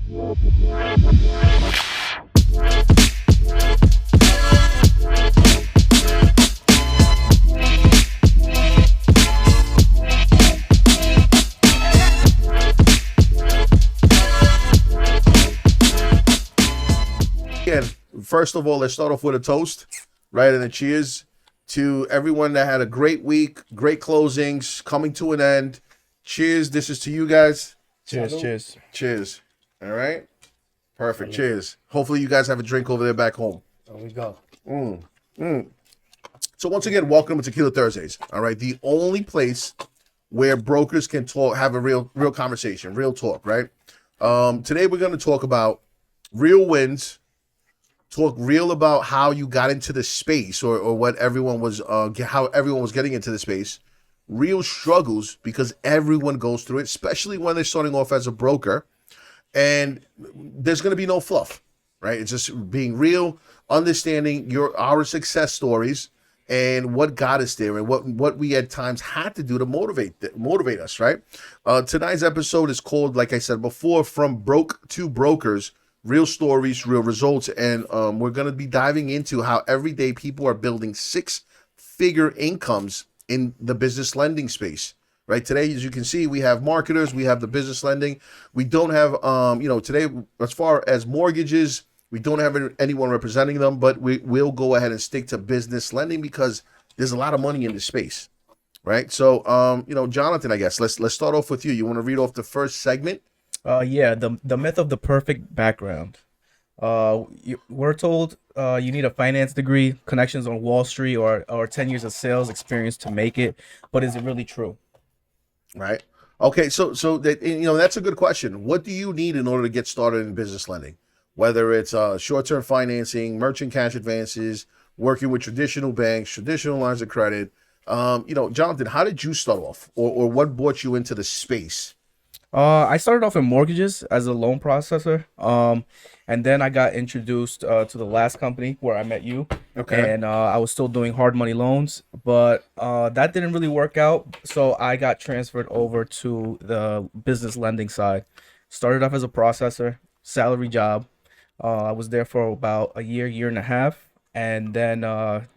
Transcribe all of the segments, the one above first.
Again, first of all, let's start off with a toast, right? And a cheers to everyone that had a great week, great closings, coming to an end. Cheers. This is to you guys. Cheers, Salud. cheers. Cheers. All right. Perfect. Cheers. Hopefully you guys have a drink over there back home. There we go. So once again, welcome to Tequila Thursdays. All right. The only place where brokers can talk, have a real conversation, real talk, right? Today we're going to talk about real wins, talk real about how you got into the space or what everyone was, how everyone was getting into the space, real struggles because everyone goes through it, especially when they're starting off as a broker. And there's going to be no fluff, right? It's just being real, understanding our success stories and what got us there and what we at times had to do to motivate us, right? Tonight's episode is called, like I said before, From Broke to Brokers, Real Stories, Real Results. And we're going to be diving into how everyday people are building six-figure incomes in the business lending space. Right. Today, as you can see, we have marketers, we have the business lending. We don't have, today, as far as mortgages, we don't have anyone representing them, but we will go ahead and stick to business lending because there's a lot of money in this space. Right. So, Jonathan, I guess let's start off with you. You want to read off the first segment? Yeah, the myth of the perfect background. We're told you need a finance degree, connections on Wall Street, or 10 years of sales experience to make it. But is it really true? Right. Okay. So that, that's a good question. What do you need in order to get started in business lending? Whether it's short-term financing, merchant cash advances, working with traditional banks, traditional lines of credit. Jonathan, how did you start off, or what brought you into the space? I started off in mortgages as a loan processor. And then I got introduced to the last company where I met you. Okay. And I was still doing hard money loans, but that didn't really work out. So I got transferred over to the business lending side. Started off as a processor, salary job. I was there for about a year and a half. And then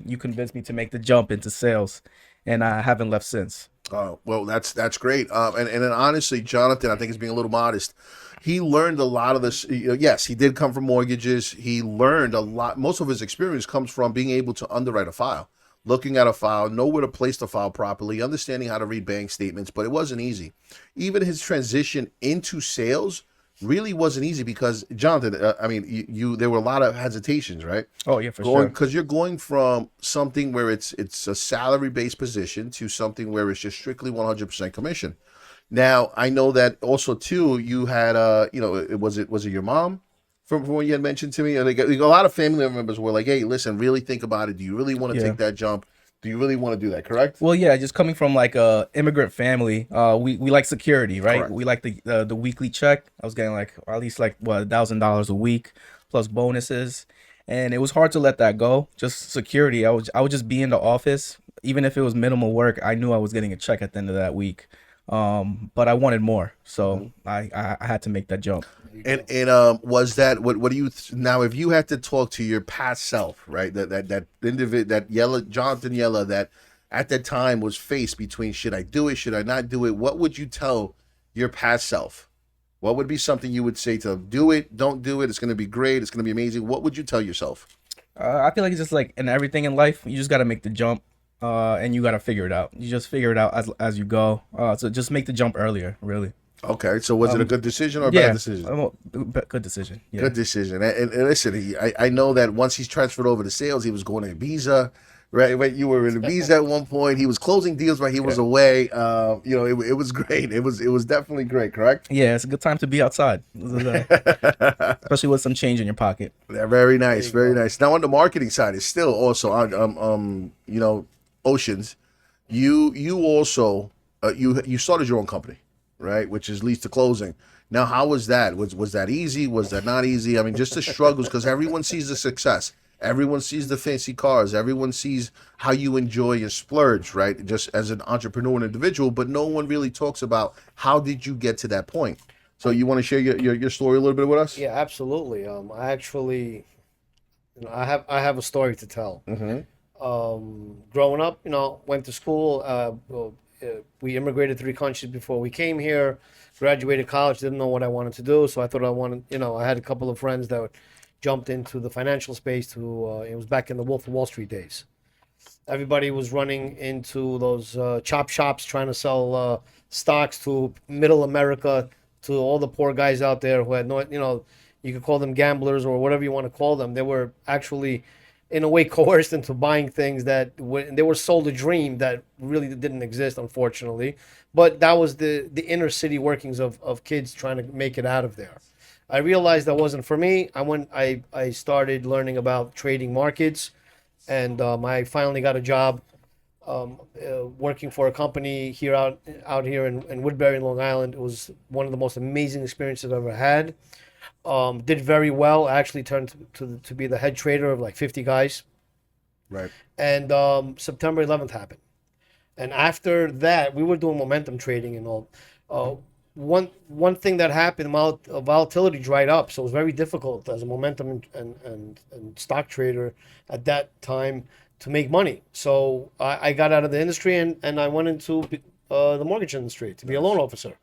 you convinced me to make the jump into sales. And I haven't left since. Well, that's great. And then honestly, Jonathan, I think is being a little modest. He learned a lot of this. Yes, he did come from mortgages. He learned a lot. Most of his experience comes from being able to underwrite a file, looking at a file, know where to place the file properly, understanding how to read bank statements. But it wasn't easy. Even his transition into sales really wasn't easy because, Jonathan, there were a lot of hesitations, right? Oh, yeah, for sure. Because you're going from something where it's a salary-based position to something where it's just strictly 100% commission. Now, I know that also, too, you had, was it your mom from what you had mentioned to me? And a lot of family members were like, hey, listen, really think about it. Do you really want to take that jump? Do you really want to do that, correct? Well, yeah, just coming from like a immigrant family, we like security, right? Correct. We like the weekly check. I was getting at least $1,000 a week plus bonuses, and it was hard to let that go. Just security. I would just be in the office, even if it was minimal work. I knew I was getting a check at the end of that week, but I wanted more, so I had to make that jump. And was that what do you now? If you had to talk to your past self, right? That individual, that Jonathan Yella, that at that time was faced between should I do it, should I not do it? What would you tell your past self? What would be something you would say to do it, don't do it? It's going to be great. It's going to be amazing. What would you tell yourself? I feel like it's just like in everything in life, you just got to make the jump, and you got to figure it out. You just figure it out as you go. So just make the jump earlier, really. Okay, so was it a good decision or a bad decision? Good decision. Yeah. Good decision. And listen, I know that once he's transferred over to sales, he was going to Ibiza, right? You were in Ibiza at one point. He was closing deals while he was away. It was great. It was definitely great, correct? Yeah, it's a good time to be outside, especially with some change in your pocket. Yeah, very nice, very nice. Now on the marketing side, it's still also Oceans. You also you started your own company, right? Which is leads to closing. Now, how was that? Was that easy? Was that not easy? I mean, just the struggles, because everyone sees the success. Everyone sees the fancy cars. Everyone sees how you enjoy your splurge, right? Just as an entrepreneur and individual, but no one really talks about how did you get to that point. So you want to share your story a little bit with us? Yeah, absolutely. I actually, I have a story to tell. Mm-hmm. Growing up, went to school. We immigrated 3 countries before we came here. Graduated college, didn't know what I wanted to do, so I thought I wanted. I had a couple of friends that jumped into the financial space. It was back in the Wolf of Wall Street days. Everybody was running into those chop shops trying to sell stocks to middle America, to all the poor guys out there who had no, you could call them gamblers or whatever you want to call them. They were actually, in a way, coerced into buying things they were sold a dream that really didn't exist, unfortunately. But that was the inner city workings of kids trying to make it out of there. I realized that wasn't for me. I started learning about trading markets, and I finally got a job working for a company out here in Woodbury, Long Island. It was one of the most amazing experiences I've ever had. Did very well. I actually turned to be the head trader of like 50 guys. Right. And September 11th happened. And after that, we were doing momentum trading and all. One thing that happened, volatility dried up, so it was very difficult as a momentum and stock trader at that time to make money. So I got out of the industry and I went into the mortgage industry to be a loan officer.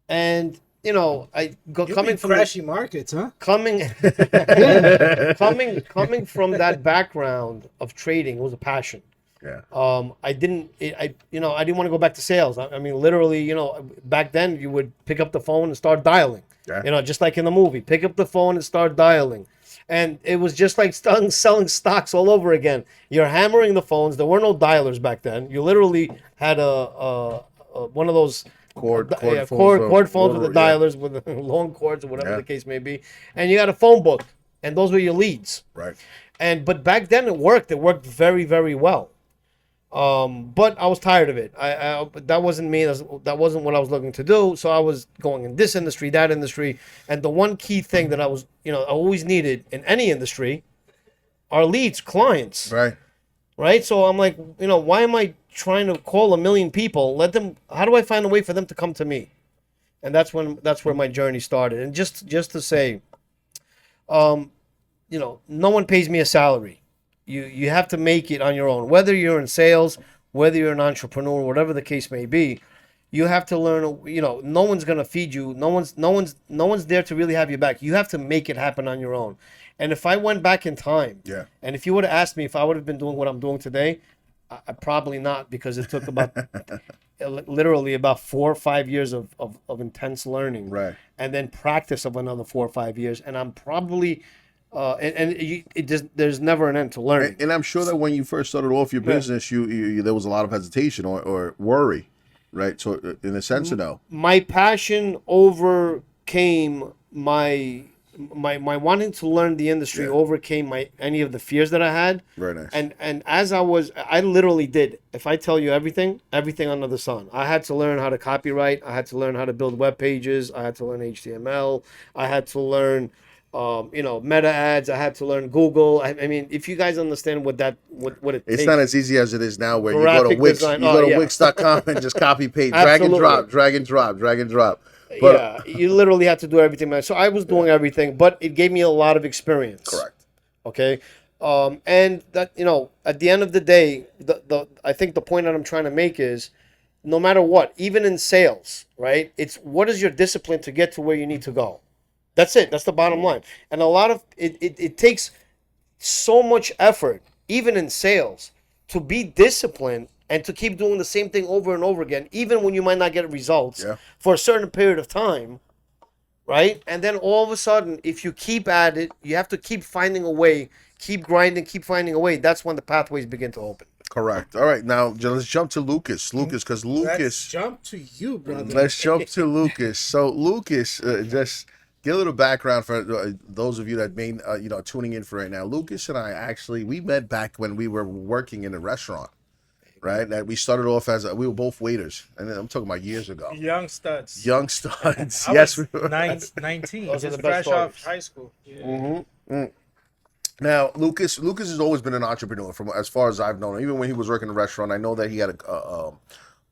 And coming from crashy markets, huh? coming from that background of trading, it was a passion. Yeah. I didn't want to go back to sales. I mean, literally, back then you would pick up the phone and start dialing. Yeah. Just like in the movie, pick up the phone and start dialing. And it was just like selling stocks all over again. You're hammering the phones. There were no dialers back then. You literally had a one of those Cord cord phones phones with the dialers with the long cords or whatever the case may be. And you had a phone book, and those were your leads. Right. But back then it worked. It worked very, very well. But I was tired of it. That wasn't me. That wasn't what I was looking to do. So I was going in this industry, that industry, and the one key thing that I always needed in any industry are leads, clients. Right. Right. So I'm like, why am I trying to call a million people? How do I find a way for them to come to me? And that's where my journey started. And just to say, no one pays me a salary. You have to make it on your own. Whether you're in sales, whether you're an entrepreneur, whatever the case may be, you have to learn. No one's gonna feed you. No one's there to really have you back. You have to make it happen on your own. And if I went back in time, and if you would have asked me if I would have been doing what I'm doing today, I probably not, because it took about literally about 4 or 5 years of intense learning, Right. and then practice of another 4 or 5 years, and I'm probably. There's never an end to learning. And I'm sure that when you first started off your business, you there was a lot of hesitation or worry, right? So in a sense, My passion overcame my wanting to learn the industry. Overcame any of the fears that I had. Very nice. And as I literally did. If I tell you everything under the sun, I had to learn how to copyright. I had to learn how to build web pages. I had to learn HTML. I had to learn. Meta ads. I had to learn Google. I mean, if you guys understand what it takes. It's not as easy as it is now, where Graphic you go to Wix, design. Wix.com and just copy paste, drag and drop. But, you literally have to do everything, man. So I was doing everything, but it gave me a lot of experience. Correct. Okay. And that, at the end of the day, I think the point that I'm trying to make is, no matter what, even in sales, right? It's what is your discipline to get to where you need to go. That's it. That's the bottom line. And a lot of it takes so much effort, even in sales, to be disciplined and to keep doing the same thing over and over again, even when you might not get results for a certain period of time, right? And then all of a sudden, if you keep at it, you have to keep finding a way, keep grinding, keep finding a way. That's when the pathways begin to open. Correct. All right, now let's jump to Lucas, because Lucas. Let's jump to you, brother. Let's jump to Lucas. So Lucas, just get a little background for those of you that may, tuning in for right now. Lucas and I we met back when we were working in a restaurant, right? That we started off as we were both waiters, and I'm talking about years ago. Young studs. Yes, we were. 19. Those are Just the best fresh off stories. high school. Yeah. Mm-hmm. Now, Lucas has always been an entrepreneur, from as far as I've known him. Even when he was working in a restaurant, I know that he had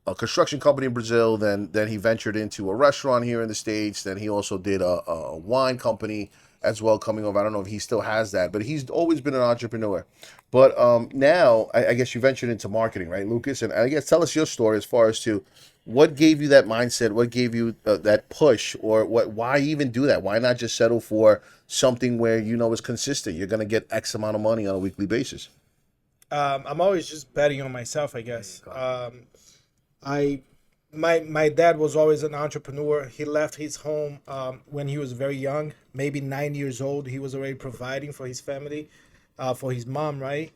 a construction company in Brazil. Then he ventured into a restaurant here in the States. Then he also did a wine company as well coming over. I don't know if he still has that, but he's always been an entrepreneur. But now I guess you ventured into marketing, right, Lucas? And I guess tell us your story as far as to what gave you that mindset, what gave you that push, or why even do that? Why not just settle for something where you know is consistent? You're going to get X amount of money on a weekly basis. I'm always just betting on myself, I guess. I my dad was always an entrepreneur. He left his home when he was very young, maybe 9 years old. He was already providing for his family, for his mom, right?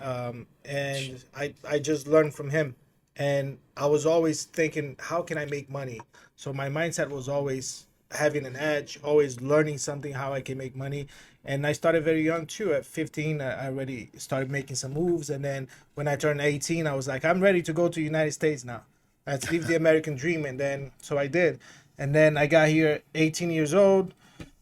And I just learned from him. And I was always thinking, how can I make money? So my mindset was always having an edge, always learning something, how I can make money. And I started very young too. At 15, I already started making some moves. And then when I turned 18, I was like, I'm ready to go to the United States now. Let's live the American dream. And then, so I did. And then I got here 18 years old.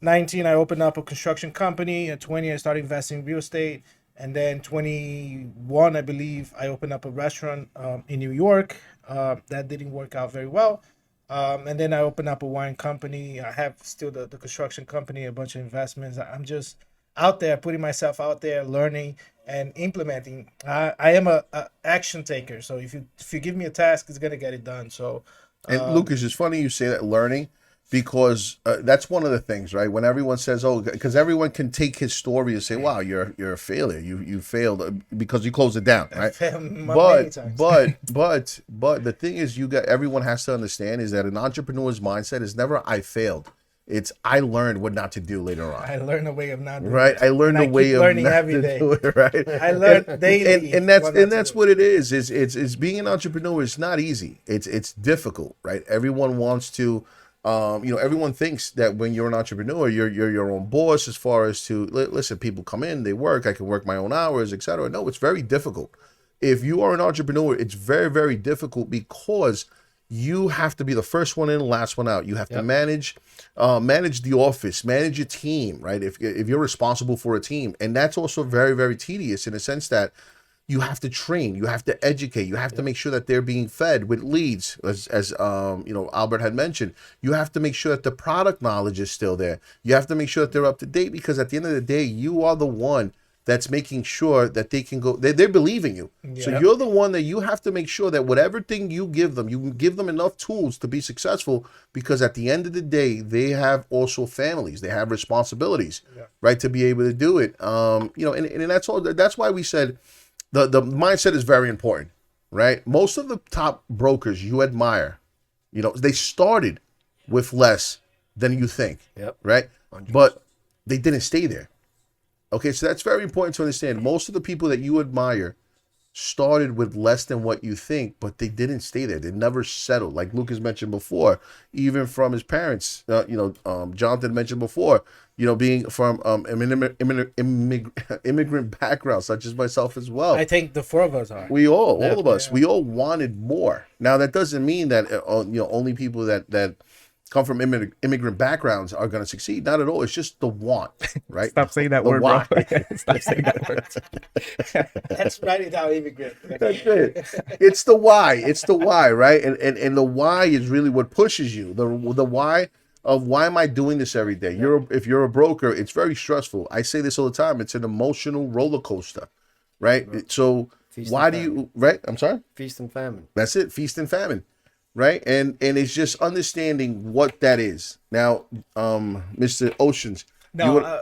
19, I opened up a construction company. At 20, I started investing in real estate. And then 21, I believe, I opened up a restaurant in New York. That didn't work out very well. And then I opened up a wine company. I have still the construction company, a bunch of investments. I'm just out there, putting myself out there, learning and implementing. I am a action taker. So if you give me a task, it's gonna get it done. So And Lucas, it's funny you say that, learning, because that's one of the things, right? When everyone says, "Oh," because everyone can take his story and say, "Wow, you're a failure. You failed because you closed it down," right? many times. But the thing is, everyone has to understand is that an entrepreneur's mindset is never "I failed." It's "I learned what not to do later on." I learned a way of not doing Right, it. I learned And a way keep of learning not every to day. do it, right? I learned daily. and that's what not to do. what it is. It's being an entrepreneur is not easy. It's difficult, right? Everyone wants to, everyone thinks that when you're an entrepreneur, you're your own boss. As far as to listen, people come in, they work. I can work my own hours, etc. No, it's very difficult. If you are an entrepreneur, it's very, very difficult because you have to be the first one in, last one out. You have to manage the office, manage your team, right? If you're responsible for a team, and that's also very, very tedious in a sense that you have to train, you have to educate, you have to make sure that they're being fed with leads, as Albert had mentioned. You have to make sure that the product knowledge is still there. You have to make sure that they're up to date, because at the end of the day, you are the one that's making sure that they can go. They're believing you. So you're the one that you have to make sure that whatever thing you give them enough tools to be successful, because at the end of the day, they have also families, they have responsibilities, right, to be able to do it. And that's all. That's why we said the mindset is very important, right? Most of the top brokers you admire, they started with less than you think, right? 100%. But they didn't stay there. Okay, so that's very important to understand. Most of the people that you admire started with less than what you think, but they didn't stay there. They never settled. Like Lucas mentioned before, even from his parents, Jonathan mentioned before, being from immigrant background, such as myself as well. I think the four of us are. We all of us, we all wanted more. Now, that doesn't mean that, only people that come from immigrant backgrounds are going to succeed. Not at all. It's just the want, right? Stop saying that The word, why. bro. Stop saying that word. Let's write it down, immigrant. That's it. It's the why. It's the why, right? And the why is really what pushes you. The why of why am I doing this every day? If you're a broker, it's very stressful. I say this all the time. It's an emotional roller coaster, right? So why do you, right? I'm sorry? Feast and famine. That's it. Feast and famine. Right, and it's just understanding what that is. Now, Mr. Oceans, No,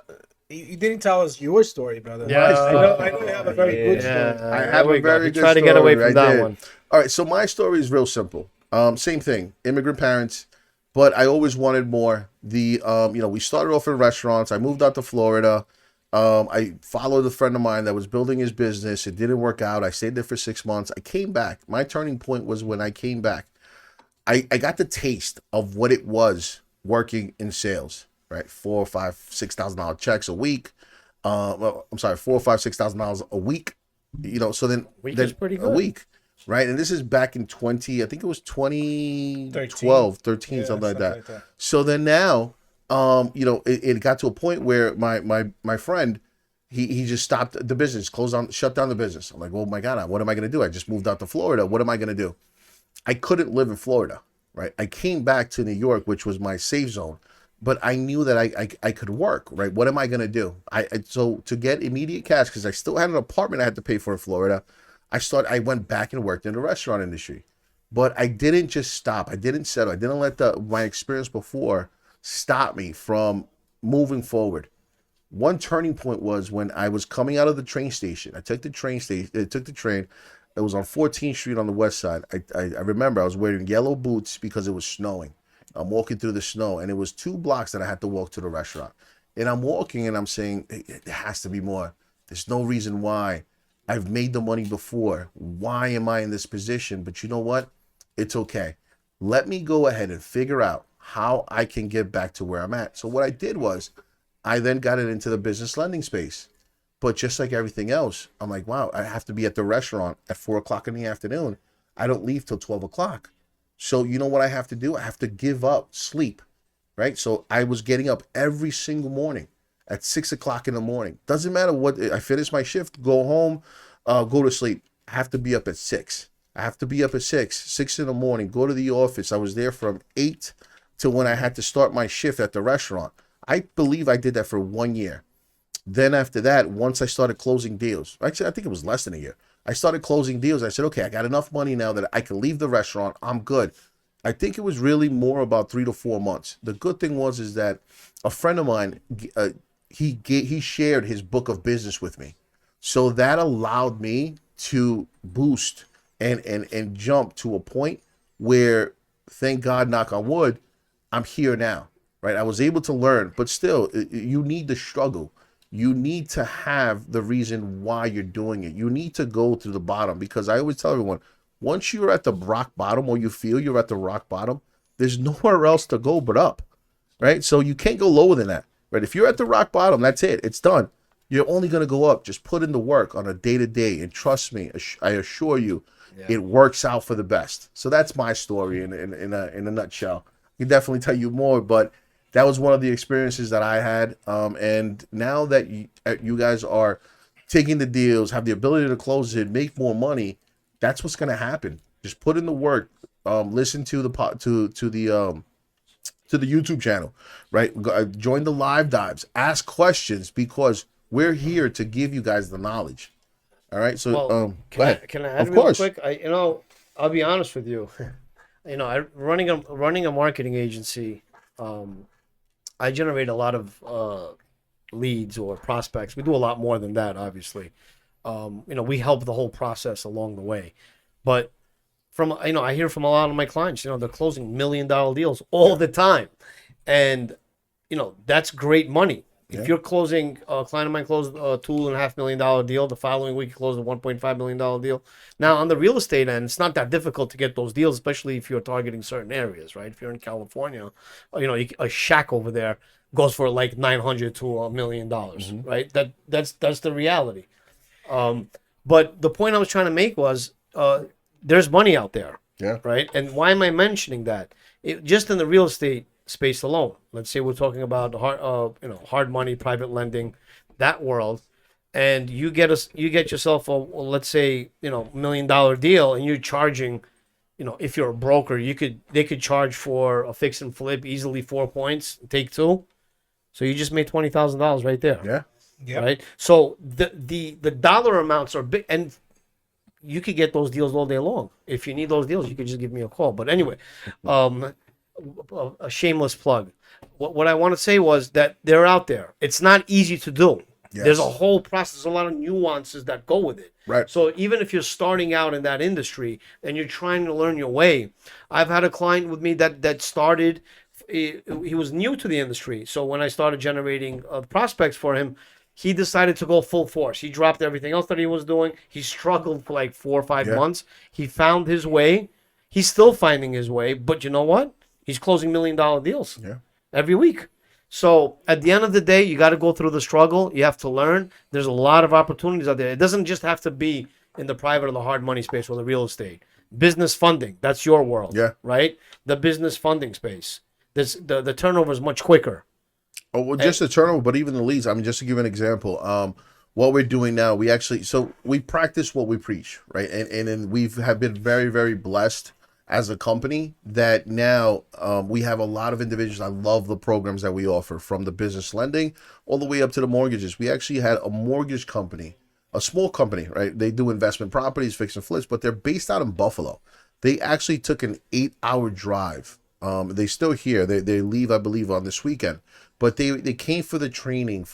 you didn't tell us your story, brother. Yeah. I know you have a very good story. I have a very good Try to get away story from right that there. one. All right, so my story is real simple. Same thing, immigrant parents, but I always wanted more. We started off in restaurants. I moved out to Florida. I followed a friend of mine that was building his business. It didn't work out. I stayed there for 6 months. I came back. My turning point was when I came back. I got the taste of what it was working in sales, right? $4,000, $5,000, $6,000 checks a week. $4,000, $5,000, $6,000 a week. So then Is pretty good. a week, right? And this is back in 2012, 13, something like that. So then now, it got to a point where my friend, he just stopped the business, shut down the business. I'm like, oh my God, what am I going to do? I just moved out to Florida. What am I going to do? I couldn't live in Florida, right? I came back to New York, which was my safe zone, but I knew that I could work, right? What am I gonna do? So to get immediate cash, because I still had an apartment I had to pay for in Florida, I went back and worked in the restaurant industry. But I didn't just stop. I didn't settle. I didn't let my experience before stop me from moving forward. One turning point was when I was coming out of the train station. I took the train station. I took the train. It was on 14th Street on the west side. I remember I was wearing yellow boots because it was snowing. I'm walking through the snow, and it was 2 blocks that I had to walk to the restaurant. And I'm walking, and I'm saying, there has to be more. There's no reason why. I've made the money before. Why am I in this position? But you know what? It's okay. Let me go ahead and figure out how I can get back to where I'm at. So what I did was I then got it into the business lending space. But just like everything else, I'm like, wow, I have to be at the restaurant at 4 o'clock in the afternoon. I don't leave till 12 o'clock. So you know what I have to do? I have to give up sleep, right? So I was getting up every single morning at 6 o'clock in the morning. Doesn't matter what, I finish my shift, go home, go to sleep. I have to be up at 6. I have to be up at 6 in the morning, go to the office. I was there from 8 to when I had to start my shift at the restaurant. I believe I did that for 1 year. Then after that, once I started closing deals, actually, I think it was less than a year. I started closing deals. I said, okay, I got enough money now that I can leave the restaurant. I'm good. I think it was really more about 3 to 4 months. The good thing is that a friend of mine, he shared his book of business with me. So that allowed me to boost and jump to a point where, thank God, knock on wood, I'm here now, right? I was able to learn, but still, you need the struggle. You need to have the reason why you're doing it. You need to go to the bottom, because I always tell everyone, once you're at the rock bottom, or you feel you're at the rock bottom, there's nowhere else to go but up, right? So you can't go lower than that, right? If you're at the rock bottom, that's it. It's done. You're only going to go up. Just put in the work on a day-to-day, and trust me, I assure you, it works out for the best. So that's my story in a nutshell. I can definitely tell you more, but that was one of the experiences that I had. And now that you guys are taking the deals, have the ability to close it, make more money, that's what's going to happen. Just put in the work. Listen to the YouTube channel, right? Join the live dives. Ask questions, because we're here to give you guys the knowledge. All right. So go ahead. Can I add Of real course. quick? I'll be honest with you. Running a marketing agency, I generate a lot of leads or prospects. We do a lot more than that, obviously. We help the whole process along the way. But I hear from a lot of my clients, they're closing $1 million deals all the time. And, that's great money. If you're closing, a client of mine closed a $2.5 million deal. The following week, he closed a $1.5 million deal. Now, on the real estate end, it's not that difficult to get those deals, especially if you're targeting certain areas, right? If you're in California, a shack over there goes for like $900 to $1 million, right? That's the reality. But the point I was trying to make was, there's money out there, right? And why am I mentioning that? Just in the real estate space alone, let's say we're talking about hard money, private lending, that world, and you get yourself a, well, let's say $1 million deal, and you're charging, if you're a broker, they could charge for a fix and flip easily 4 points, take 2, so you just made $20,000 right there. Yeah. Right. So the dollar amounts are big, and you could get those deals all day long. If you need those deals, you could just give me a call. But anyway, a shameless plug. What I want to say was that they're out there. It's not easy to do. Yes. There's a whole process, a lot of nuances that go with it. Right. So even if you're starting out in that industry and you're trying to learn your way, I've had a client with me that started. He was new to the industry. So when I started generating prospects for him, he decided to go full force. He dropped everything else that he was doing. He struggled for like 4 or 5 months. He found his way. He's still finding his way. But you know what? He's closing $1 million deals every week. So at the end of the day, you got to go through the struggle. You have to learn. There's a lot of opportunities out there. It doesn't just have to be in the private or the hard money space or the real estate. Business funding, that's your world, right? The business funding space. The turnover is much quicker. Oh, well, just the turnover, but even the leads. I mean, just to give an example, what we're doing now, we practice what we preach, right? And we have been very, very blessed as a company that now we have a lot of individuals. I love the programs that we offer, from the business lending all the way up to the mortgages. We actually had a mortgage company, a small company, right? They do investment properties, fix and flips, but they're based out in Buffalo. They actually took an 8-hour drive. They still here. They leave, I believe, on this weekend. But they came for the training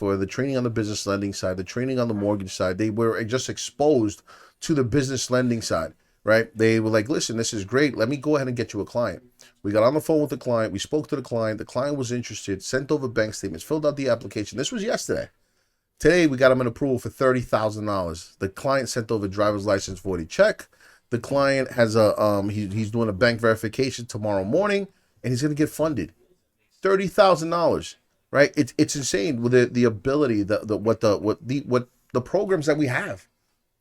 on the business lending side, the training on the mortgage side. They were just exposed to the business lending side, right? They were like, listen, this is great. Let me go ahead and get you a client. We got on the phone with the client. We spoke to the client. The client was interested, sent over bank statements, filled out the application. This was yesterday. Today, we got him an approval for $30,000. The client sent over driver's license 40 check. The client has he's doing a bank verification tomorrow morning, and he's going to get funded. $30,000, right? It's insane with the ability, what the programs that we have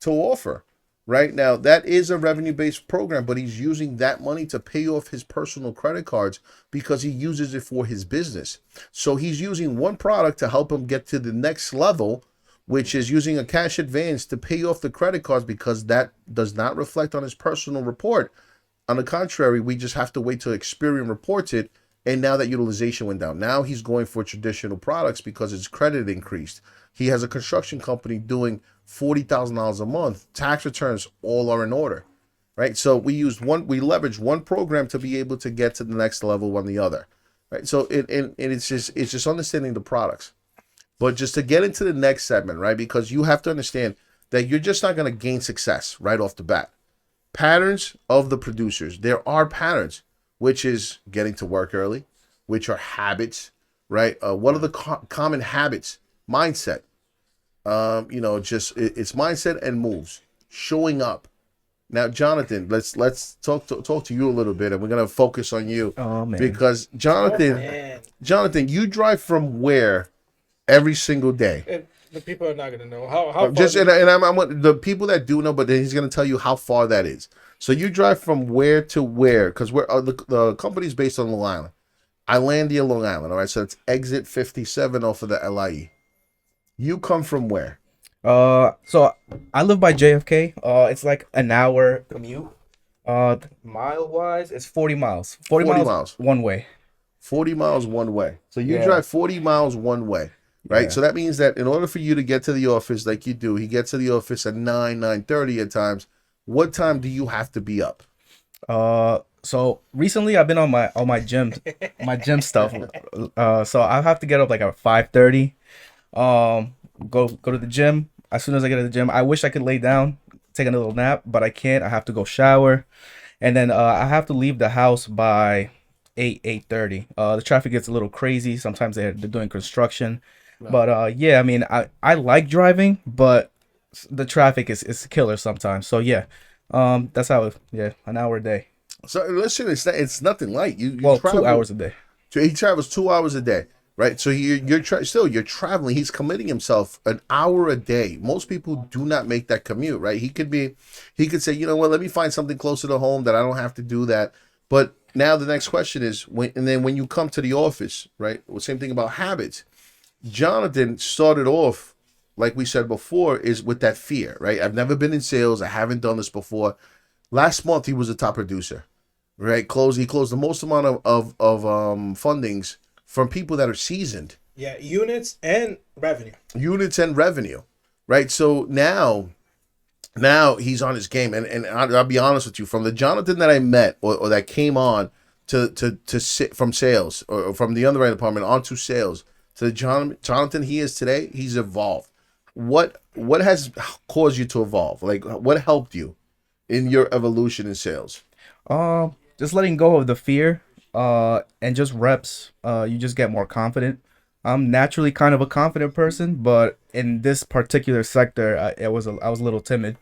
to offer. Right now, that is a revenue-based program, but he's using that money to pay off his personal credit cards because he uses it for his business. So he's using one product to help him get to the next level, which is using a cash advance to pay off the credit cards, because that does not reflect on his personal report. On the contrary, we just have to wait till Experian reports it, and now that utilization went down. Now he's going for traditional products because his credit increased. He has a construction company doing $40,000 a month. Tax returns all are in order, right? So we leverage one program to be able to get to the next level on the other, right? So it's just understanding the products. But just to get into the next segment, right? Because you have to understand that you're just not going to gain success right off the bat. Patterns of the producers. There are patterns, which is getting to work early, which are habits, right? What are the common habits? Mindset. It's mindset and moves. Showing up. Now, Jonathan, let's talk to you a little bit, and we're gonna focus on you. Oh man. Because Jonathan, you drive from where every single day? The people are not gonna know how. I'm the people that do know, but then he's gonna tell you how far that is. So you drive from where to where? Because we're the company's based on Long Island, Islandia, Long Island. All right, so it's exit 57 off of the LIE. You come from where? So I live by JFK. It's like an hour commute. Mile wise, it's 40 miles. 40 miles one way. 40 miles one way. So you Yeah. drive 40 miles one way, right? Yeah. So that means that in order for you to get to the office like you do, he gets to the office at 9:30 at times. What time do you have to be up? So recently I've been on my gym stuff. So I have to get up like at 5:30. Go to the gym. As soon as I get to the gym, I wish I could lay down, take a little nap, but I can't. I have to go shower, and then I have to leave the house by 8:30. The traffic gets a little crazy. Sometimes they're doing construction, but yeah, I mean, I like driving, but the traffic is killer sometimes. So yeah, that's how an hour a day. So listen, it's nothing light. You Well, travel, 2 hours a day. So he travels 2 hours a day, right? So you're traveling. He's committing himself an hour a day. Most people do not make that commute, right? He could say, you know what, let me find something closer to home that I don't have to do that. But now the next question is when you come to the office, right? Well, same thing about habits. Jonathan started off, like we said before, is with that fear, right? I've never been in sales. I haven't done this before. Last month he was a top producer, right? He closed the most amount of fundings from people that are seasoned. Yeah, units and revenue. Right? So now he's on his game, and I'll be honest with you, from the Jonathan that I met or that came on to sit from sales or from the underwriting department onto sales to the Jonathan he is today, he's evolved. What has caused you to evolve? Like, what helped you in your evolution in sales? Just letting go of the fear, and just reps. You just get more confident. I'm naturally kind of a confident person, but in this particular sector, I was a little timid.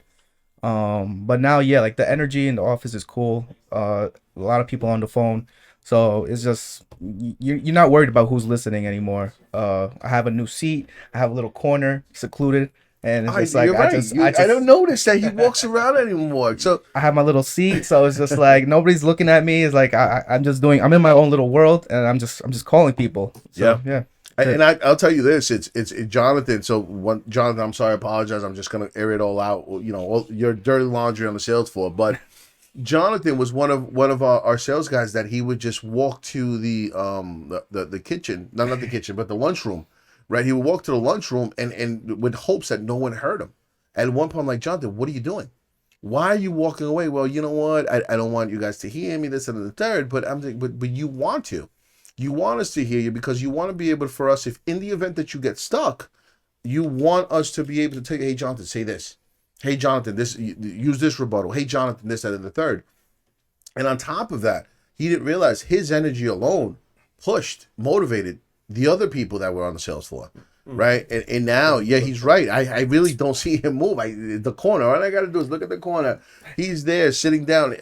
But now, yeah, like the energy in the office is cool. A lot of people on the phone, so it's just you're not worried about who's listening anymore. I have a new seat. I have a little corner, secluded. And it's just like you're right. I don't notice that he walks around anymore. So I have my little seat, so it's just like nobody's looking at me. It's like I'm in my own little world, and I'm just calling people. So, yeah. And I'll tell you this: it's Jonathan. So Jonathan, I'm sorry, I apologize. I'm just gonna air it all out. You know, all your dirty laundry on the sales floor. But Jonathan was one of our sales guys that he would just walk to the kitchen, not the kitchen, but the lunchroom, right? He would walk to the lunchroom and with hopes that no one heard him. At one point, I'm like, Jonathan, what are you doing? Why are you walking away? Well, you know what? I don't want you guys to hear me, this and the third, but I'm like, but you want to. You want us to hear you because you want to be able for us, if in the event that you get stuck, you want us to be able to tell you, hey, Jonathan, say this. Hey, Jonathan, use this rebuttal. Hey, Jonathan, this, that, and the third. And on top of that, he didn't realize his energy alone pushed, motivated the other people that were on the sales floor. Right. And now, yeah, he's right. I really don't see him move. The corner, all I got to do is look at the corner. He's there sitting down.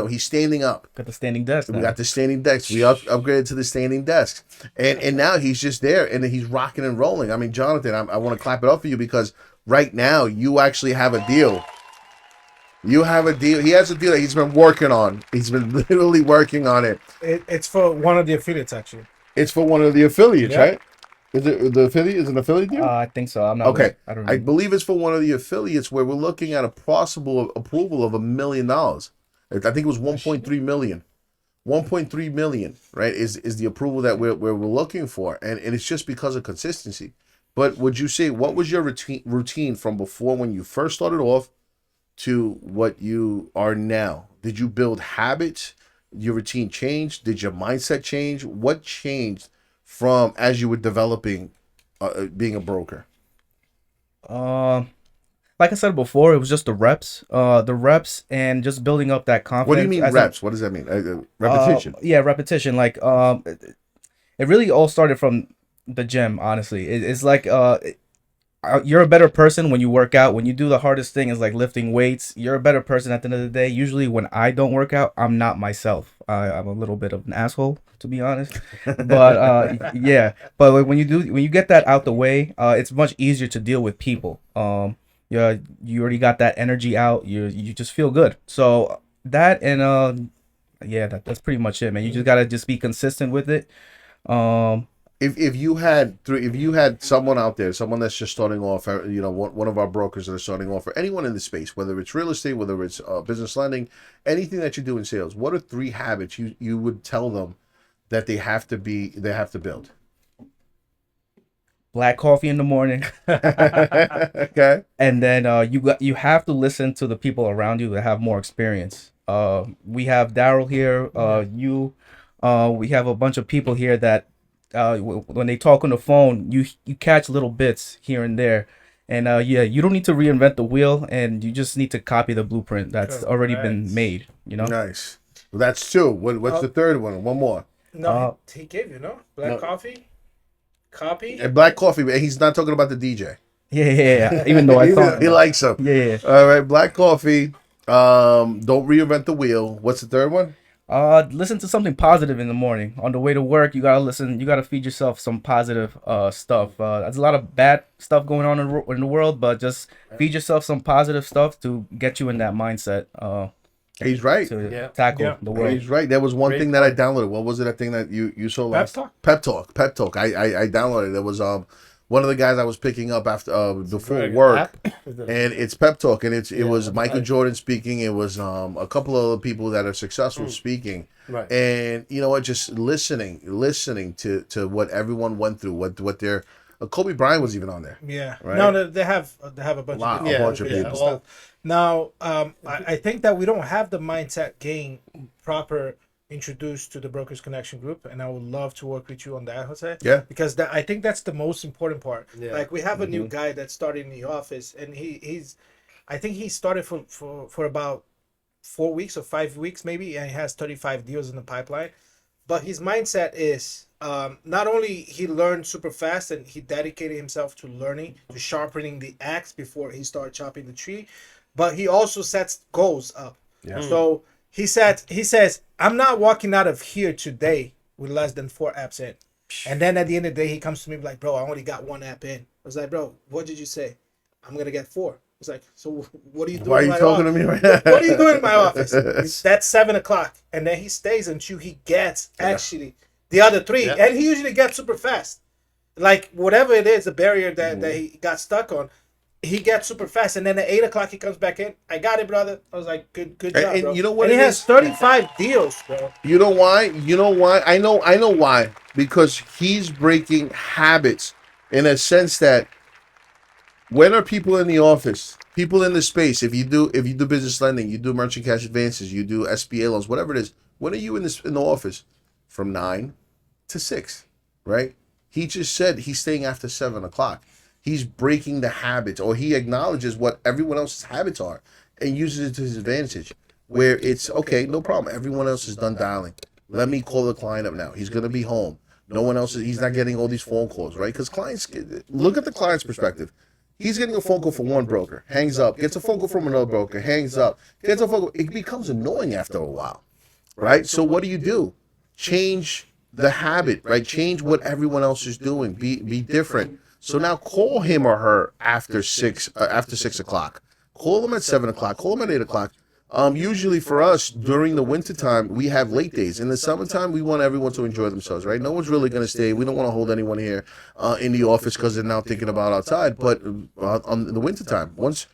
He's standing up. Got the standing desk. We now. got the standing desks. We upgraded to the standing desks. And now he's just there and he's rocking and rolling. I mean, Jonathan, I want to clap it up for you because right now you actually have a deal. You have a deal. He has a deal that he's been working on. He's been literally working on it. It's for one of the affiliates, actually. It's for one of the affiliates, Yeah. right? Is it the affiliate? Is it an affiliate deal? I think so. I'm not. Okay. I don't I know. believe it's for one of the affiliates where we're looking at a possible approval of $1 million. I think it was 1.3 million. 1.3 million, right? Is the approval that we're looking for, and it's just because of consistency. But would you say what was your routine from before when you first started off to what you are now? Did you build habits? Your routine changed? Did your mindset change? What changed from as you were developing being a broker? Like I said before, it was just the reps, and just building up that confidence. What do you mean as reps? What does that mean? Repetition. Yeah, repetition. Like, it really all started from the gym. Honestly, it's like you're a better person when you work out. When you do the hardest thing is like lifting weights, you're a better person at the end of the day. Usually when I don't work out, I'm not myself. I'm a little bit of an asshole, to be honest. But yeah, but like when you get that out the way, it's much easier to deal with people. Yeah, you already got that energy out. You just feel good. So that and yeah, that's pretty much it, man. You just gotta just be consistent with it. If you had someone out there, someone that's just starting off, one of our brokers that are starting off, or anyone in the space, whether it's real estate, whether it's business lending, anything that you do in sales, what are 3 habits you would tell them that they have to build? Black coffee in the morning. Okay. And then you have to listen to the people around you that have more experience. We have Daryl here. We have a bunch of people here that when they talk on the phone, you catch little bits here and there. And yeah, you don't need to reinvent the wheel, and you just need to copy the blueprint that's already been made. Nice. Well, that's 2. What's the third one? One more. No, he gave you, black coffee, copy. And black coffee, but he's not talking about the DJ. Yeah. Even though I thought he likes him. Yeah. All right, black coffee. Don't reinvent the wheel. What's the third one? Listen to something positive in the morning. On the way to work, you gotta listen. You gotta feed yourself some positive stuff. There's a lot of bad stuff going on in the world, but just feed yourself some positive stuff to get you in that mindset. He's right. To tackle the world. He's right. There was one thing that I downloaded. What was it? That thing that you saw last? Pep Talk. I downloaded it. It was one of the guys I was picking up after before work, and it's Pep Talk, and it was Michael Jordan speaking. It was a couple of other people that are successful speaking, Right. And you know what? Just listening to what everyone went through, what their Kobe Bryant was even on there. Yeah. Right? No, they have a bunch of A bunch of people. stuff. Now, I think that we don't have the mindset game proper introduced to the Brokers Connection group, and I would love to work with you on that, Jose. Yeah. Because I think that's the most important part. Yeah. Like we have a new guy that started in the office, and I think he started for about 4 weeks or 5 weeks maybe, and he has 35 deals in the pipeline. But his mindset is not only he learned super fast and he dedicated himself to learning, to sharpening the axe before he started chopping the tree, but he also sets goals up. Yeah. So he says, I'm not walking out of here today with less than 4 apps in. And then at the end of the day, he comes to me like, bro, I only got 1 app in. I was like, bro, what did you say? I'm going to get 4. It's like, so what are you doing? Why are you talking to me right now? What are you doing in my office? That's 7:00, and then he stays until he gets actually the other 3, and he usually gets super fast. Like whatever it is, the barrier that he got stuck on, he gets super fast, and then at 8 o'clock he comes back in. I got it, brother. I was like, good job, And bro. you know what And he it has is? 35 deals, bro. You know why? You know why? I know why. Because he's breaking habits in a sense that when are people in the office? People in the space. If you do business lending, you do merchant cash advances, you do SBA loans, whatever it is. When are you in the office? From 9 to 6, right? He just said he's staying after 7 o'clock. He's breaking the habits, or he acknowledges what everyone else's habits are and uses it to his advantage. Where it's okay, no problem. Everyone else is done dialing. Let me call the client up now. He's gonna be home. No one else is. He's not getting all these phone calls, right? Because clients look at the client's perspective. He's getting a phone call from one broker, hangs up, gets a phone call from another broker, hangs up, gets a phone call. It becomes annoying after a while, right? So what do? Change the habit, right? Change what everyone else is doing. Be different. So now call him or her after 6 o'clock. Call them at 7 o'clock. Call them at 8 o'clock. Usually for us during the wintertime, we have late days. In the summertime, we want everyone to enjoy themselves, right? No one's really going to stay. We don't want to hold anyone here in the office because they're now thinking about outside. But on the wintertime, once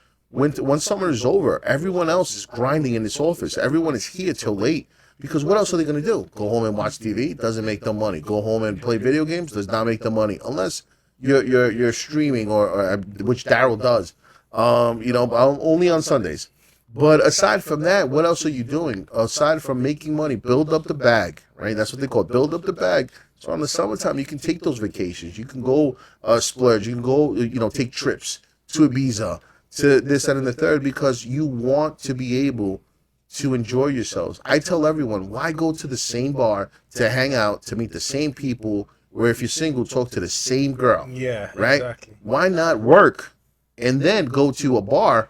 summer is over, everyone else is grinding in this office. Everyone is here till late. Because what else are they going to do? Go home and watch TV? Doesn't make them money. Go home and play video games? Does not make them money. Unless you're streaming or which Daryl does. Only on Sundays. But aside from that, what else are you doing? Aside from making money, build up the bag, right? That's what they call it. Build up the bag. So in the summertime, you can take those vacations. You can go splurge. You can go, take trips to Ibiza, to this, that, and the third, because you want to be able to enjoy yourselves. I tell everyone, why go to the same bar to hang out, to meet the same people, where if you're single, talk to the same girl. Yeah, right? exactly. Why not work and then go to a bar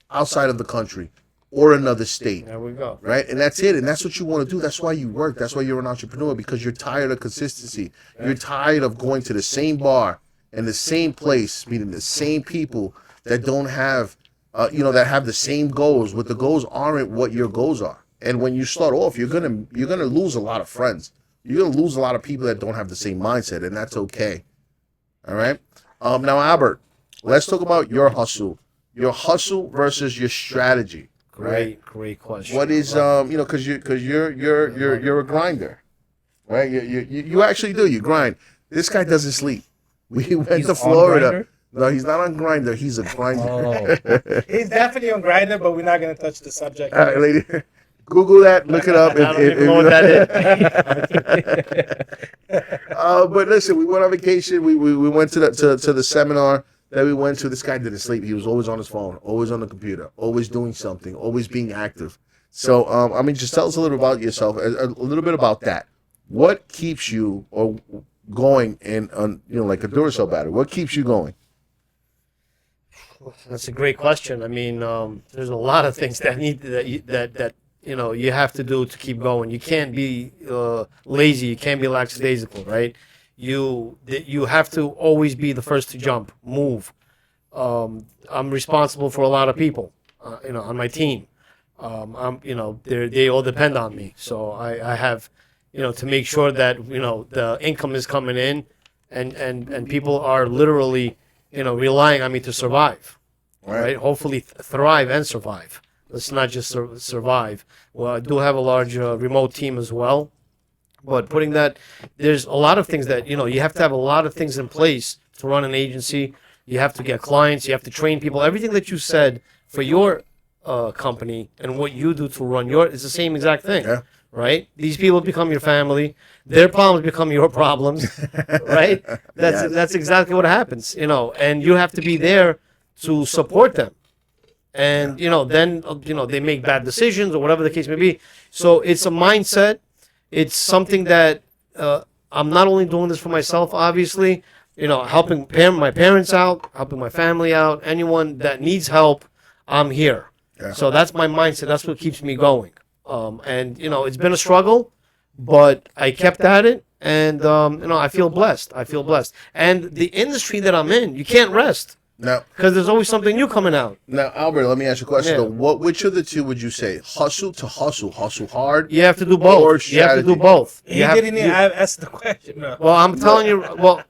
outside of the country or another state? There we go. Right? And that's it. And that's what you want to do. That's why you work. That's why you're an entrepreneur, because you're tired of consistency. You're tired of going to the same bar and the same place, meeting the same people that don't have, that have the same goals, but the goals aren't what your goals are. And when you start off, you're gonna lose a lot of friends. You're gonna lose a lot of people that don't have the same mindset, and that's okay. All right. Now, Albert, let's talk about your hustle. Your hustle versus your strategy. Right? Great question. What is because you're a grinder, right? You actually do. You grind. This guy doesn't sleep. We went He's to on Florida. Grindr? No, he's not on Grinder. He's a grinder. Oh, He's definitely on Grindr, but we're not gonna touch the subject. All right, lady. Google that. Look it up. I don't even know what But listen, we went on vacation. We went to the seminar that we went to. This guy didn't sleep. He was always on his phone, always on the computer, always doing something, always being active. So, just tell us a little about yourself, a little bit about that. What keeps you going in like a Duracell battery? What keeps you going? That's a great question. I mean, there's a lot of things that you have to do to keep going. You can't be lazy. You can't be lackadaisical, right? You have to always be the first to jump, move. I'm responsible for a lot of people, on my team. They all depend on me. So I have, to make sure that the income is coming in, and people are literally, relying on me to survive, right? Hopefully thrive and survive. Let's not just survive. Well, I do have a large remote team as well, but there's a lot of things that, you have to have a lot of things in place to run an agency. You have to get clients. You have to train people. Everything that you said for your company and what you do to run it's the same exact thing. Yeah. Right? These people become your family. Their problems become your problems. Right? That's exactly what happens. And you have to be there to support them. And then they make bad decisions or whatever the case may be. So it's a mindset. It's something that I'm not only doing this for myself, obviously. Helping my parents out, helping my family out. Anyone that needs help, I'm here. Yeah. So that's my mindset. That's what keeps me going. And it's been a struggle, but I kept at it, and I feel blessed. And the industry that I'm in, you can't rest. Now, because there's always something new coming out. now, Albert, let me ask you a question. Yeah. Though. Which of the two would you say? Hustle to hustle, hustle hard. You have to do Or both. You have to do strategy. both. He You have- didn't even you- ask the question. No. Well, I'm telling you. Well,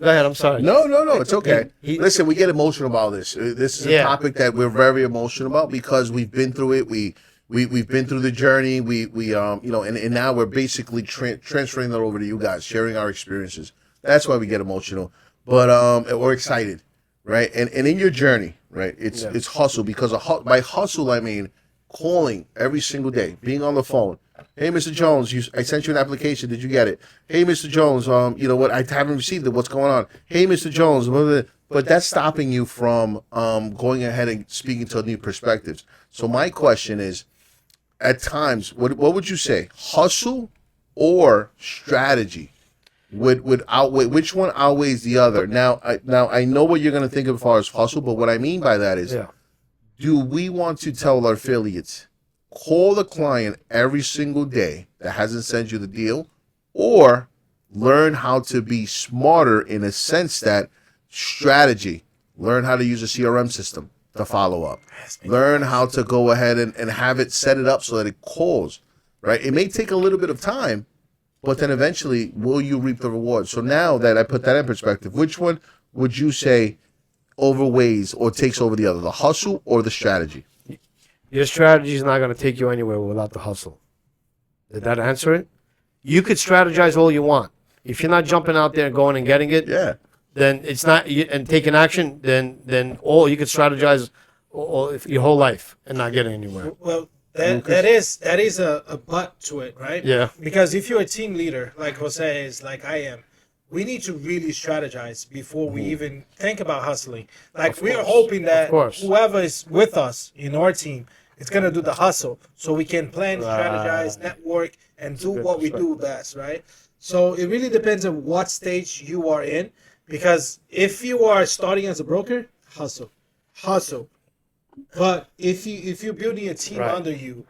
go ahead. I'm sorry. No, it's okay. He- Listen, we get emotional about this. This is a Yeah. topic that we're very emotional about because we've been through it. We've been through the journey. We and now we're basically transferring that over to you guys, sharing our experiences. That's why we get emotional, but we're excited, right? And in your journey, right? It's hustle because by hustle I mean calling every single day, being on the phone. Hey, Mr. Jones, I sent you an application. Did you get it? Hey, Mr. Jones, you know what? I haven't received it. What's going on? Hey, Mr. Jones, blah, blah, blah. But that's stopping you from going ahead and speaking to new perspectives. So my question is, at times, what would you say? Hustle or strategy would outweigh? Which one outweighs the other? Now I know what you're going to think of as far as hustle, but what I mean by that is, Yeah. do we want to tell our affiliates, call the client every single day that hasn't sent you the deal, or learn how to be smarter in a sense that strategy, learn how to use a CRM system to follow up, learn how to go ahead and have it set it up so that it calls, right? It may take a little bit of time, but then eventually will you reap the reward? So now that I put that in perspective, which one would you say overweighs or takes over the other, the hustle or the strategy? Your strategy is not going to take you anywhere without the hustle. Did that answer it? You could strategize all you want. If you're not jumping out there and going and getting it, Yeah. then it's not and taking action. Then all you could strategize your whole life and not getting anywhere. Well, that is a but to it, right? Yeah. Because if you're a team leader, like Jose is, like I am, we need to really strategize before we even think about hustling. Like we're hoping that course. whoever is with us in our team is gonna do the hustle, so we can plan, strategize, network, and do what we do best, right? So it really depends on what stage you are in. Because if you are starting as a broker, hustle. But if you're building a team Right. under you,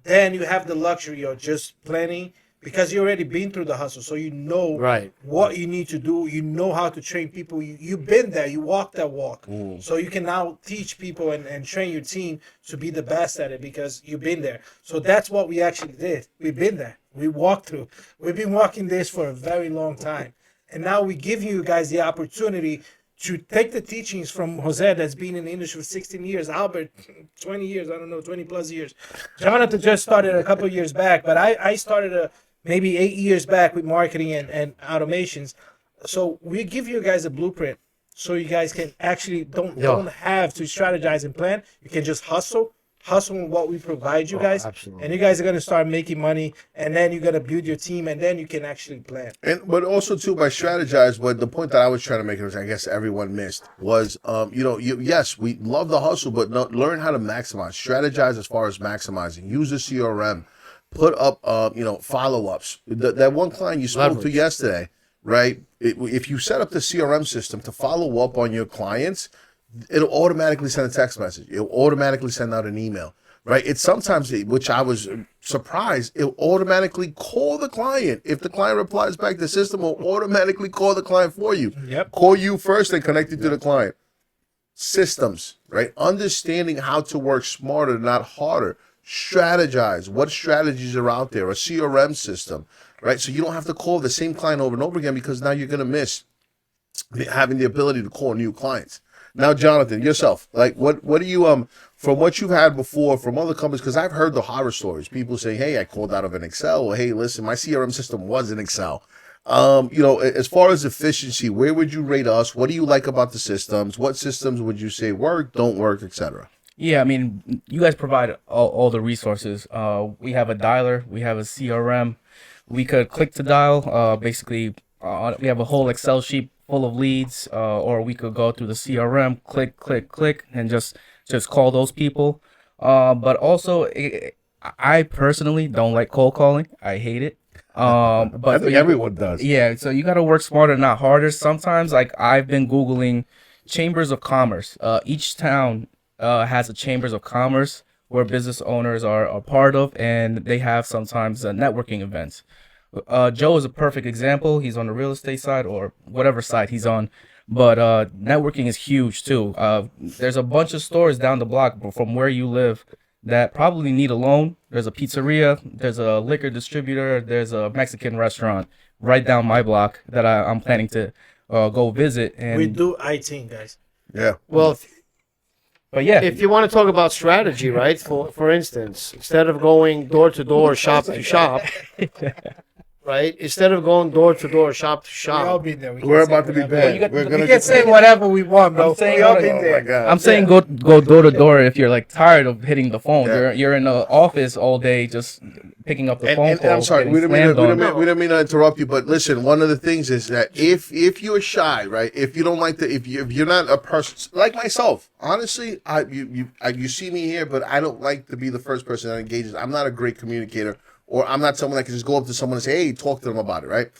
then you have the luxury of just planning because you already been through the hustle, so you know Right. what you need to do. You know how to train people. You've been there. You walked that walk, so you can now teach people and train your team to be the best at it because you've been there. So that's what we actually did. We've been there. We walked through. We've been walking this for a very long time. And now we give you guys the opportunity to take the teachings from Jose that's been in the industry for 16 years, Albert, 20 years, 20 plus years. Jonathan just started a couple of years back, but I started maybe 8 years back with marketing and automations. So we give you guys a blueprint so you guys can actually don't have to strategize and plan. You can just hustle on what we provide you guys, absolutely. and you guys are going to start making money, and then you're going to build your team, and then you can actually plan. But also too by strategize. But the point that I was trying to make, which I guess everyone missed, was yes, we love the hustle, but learn how to maximize, strategize as far as maximizing. Use the CRM, put up follow ups. That one client you spoke to yesterday, right? If you set up the CRM system to follow up on your clients, it'll automatically send a text message. It'll automatically send out an email, right? It's sometimes, which I was surprised, it'll automatically call the client. If the client replies back, the system will automatically call the client for you. Yep. Call you first and connect you to the client. Systems, right? Understanding how to work smarter, not harder. Strategize. What strategies are out there? A CRM system, right? So you don't have to call the same client over and over again because now you're going to miss having the ability to call new clients. Now, Jonathan, yourself, like what do you from what you've had before from other companies? Because I've heard the horror stories. People say, "Hey, I called out of an Excel," or "Hey, listen, my CRM system was an Excel." As far as efficiency, where would you rate us? What do you like about the systems? What systems would you say work, don't work, etc.? Yeah, I mean, you guys provide all the resources. We have a dialer, we have a CRM. We could click to dial. Basically, we have a whole Excel sheet full of leads, or we could go through the CRM, click, and just call those people. But also, I personally don't like cold calling. I hate it. But I think everyone does. Yeah, so you got to work smarter, not harder. Sometimes, like I've been Googling chambers of commerce. Each town has a chambers of commerce where business owners are a part of, and they have sometimes networking events. Joe is a perfect example. He's on the real estate side or whatever side he's on. But networking is huge too. There's a bunch of stores down the block from where you live that probably need a loan. There's a pizzeria, there's a liquor distributor, there's a Mexican restaurant right down my block that I'm planning to go visit. And We do 18, guys. Yeah. Well, but yeah, if you want to talk about strategy, right? For instance, instead of going door to door, shop to shop, right? Instead of going door to door, shop to We all shop, been there. We We're can say about to be whatever. bad. you got- We're we gonna We can say whatever we want, bro. I'm saying We all what- been Oh my there. God. I'm saying go door to door if you're like tired of hitting the phone. Yeah. You're in the office all day just picking up the phone And calls. I'm sorry, getting we didn't, mean to, slammed we, on. didn't mean, we didn't mean to interrupt you, but listen, one of the things is that if you're shy, right, if you don't like to, if you're not a person like myself, honestly, you see me here, but I don't like to be the first person that engages. I'm not a great communicator, or I'm not someone that can just go up to someone and say, hey, talk to them about it, right?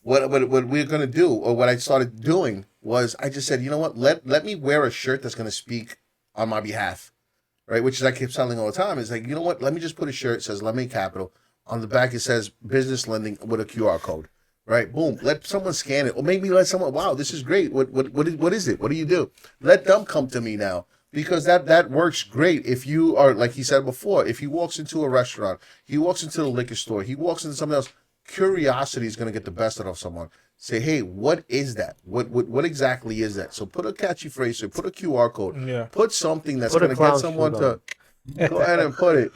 What we're gonna do, or what I started doing, was I just said, you know what, let me wear a shirt that's gonna speak on my behalf, right? Which is I keep selling all the time. Is like, you know what, let me just put a shirt that says Let Me Capital. On the back it says business lending with a QR code, right? Boom. Let someone scan it, or maybe let someone, wow, this is great. What is it? What do you do? Let them come to me now, because that works great. If you are, like he said before, if he walks into a restaurant, he walks into the liquor store, he walks into something else, curiosity is going to get the best out of someone. Say, hey, what is that? What exactly is that? So put a catchy phrase, or put a QR code, Yeah. put something that's Put a going to clown get someone suit to go ahead and put it.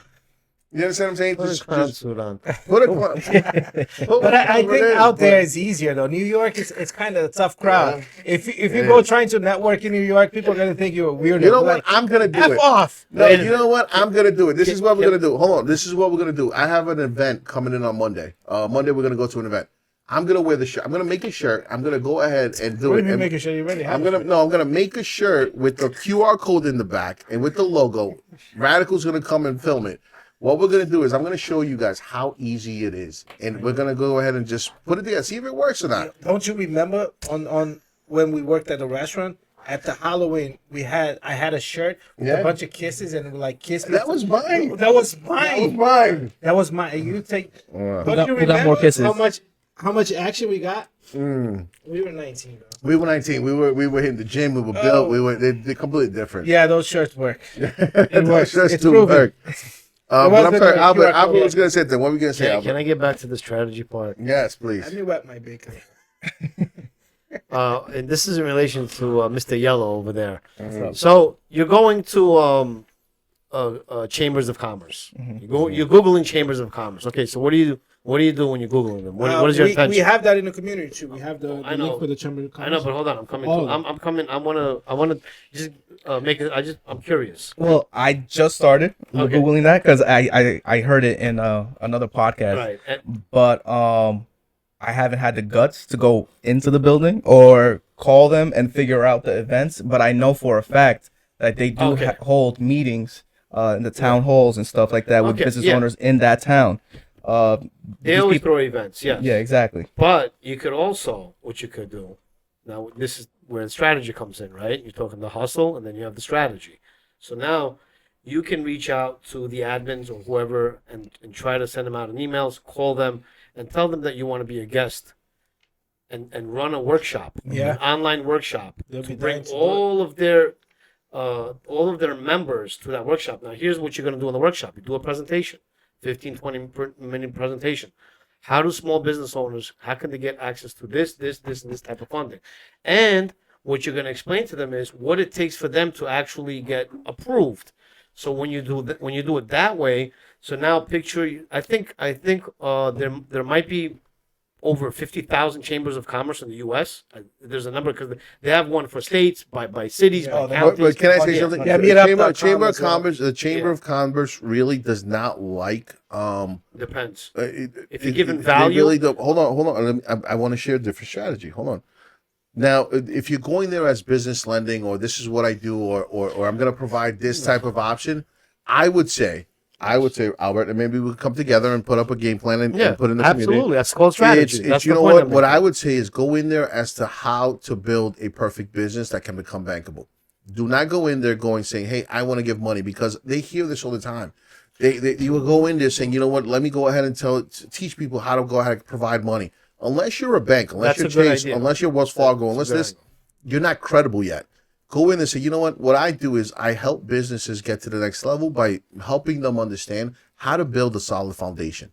You understand what I'm saying? put a Just clown suit on. put a clown. put But I whatever it think is, out there but- is easier though. New York is it's kind of a tough crowd. If you go trying to network in New York, people are gonna think you're a weirdo. You know Like, what? I'm gonna do F it. off. No, you know what? I'm gonna do it. This is what we're can- gonna do. Hold on. This is what we're gonna do. I have an event coming in on Monday. Monday we're gonna go to an event. I'm gonna wear the shirt. I'm gonna make a shirt. I'm gonna go ahead and do What it. do you mean And making sure you ready? I'm gonna make a shirt with the QR code in the back and with the logo. Radical's gonna come and film it. What we're gonna do is I'm gonna show you guys how easy it is, and we're gonna go ahead and just put it together, see if it works or not. Don't you remember on when we worked at the restaurant at the Halloween I had a shirt with Yeah. a bunch of kisses and like kiss me. That was mine. That was That was mine. mine. That was mine. And you take. Wow. Don't got- you who got more remember kisses? how much action we got? Mm. We were 19, bro. We were 19. We were hitting the gym. We were built. Oh. They're completely different. Yeah, those shirts work. It works. Just It's too proven. work. But was I'm the sorry, QR Albert. code. Albert was gonna say something. What were we gonna say, Can, Albert? can I get back to the strategy part? Yes, please. Let me wet my bacon. And this is in relation to Mr. Yellow over there. Mm-hmm. So you're going to chambers of commerce. You're googling chambers of commerce. Okay, so what do you do when you're googling them? What is your we intention? have that in the community too. We have the I know. link for the chamber of I know, commerce. but hold on. I'm coming. Oh. I'm coming. I wanna just make it. I'm curious. Well, I just started Okay. googling that because I heard it in another podcast, Right. And, but I haven't had the guts to go into the building or call them and figure out the events. But I know for a fact that they do Okay. hold meetings in the town halls and stuff like that with Okay, business yeah. owners in that town. they These always people- throw events. Yes. yeah, exactly. But you could also, what you could do, now this is where the strategy comes in, right? You're talking the hustle, and then you have the strategy. So now you can reach out to the admins or whoever and try to send them out an emails, call them, and tell them that you want to be a guest and run a workshop, Yeah. an online workshop, They'll to be bring dying to do all of their members to that workshop. Now, here's what you're going to do in the workshop. You do a presentation, 15, 20-minute presentation. How do small business owners, how can they get access to this, and this type of funding? And what you're going to explain to them is what it takes for them to actually get approved. So when you do it that way, so now picture, I think there might be over 50,000 chambers of commerce in the U.S. There's a number because they have one for states, by cities, Yeah. by Oh, counties. But can I say Yeah. something? Yeah, The meetup.com Chamber of as well. Commerce. The Chamber Yeah. of Commerce really does not like. Depends. If If you're giving value- really don't. Hold on. I want to share a different strategy. Hold on. Now, if you're going there as business lending, or this is what I do, or I'm going to provide this type of option, I would say, Albert, and maybe we'll come together and put up a game plan and put in the community. absolutely. That's called strategy. It's That's you the know point what? I'm What making. I would say is go in there as to how to build a perfect business that can become bankable. Do not go in there saying, "Hey, I want to give money," because they hear this all the time. You will go in there saying, "You know what? Let me go ahead and teach people how to go ahead and provide money." Unless you're a bank, unless That's you're a good Chase, idea. unless you're Wells Fargo, That's a unless good this, idea. you're not credible yet. Go in and say, you know what I do is I help businesses get to the next level by helping them understand how to build a solid foundation.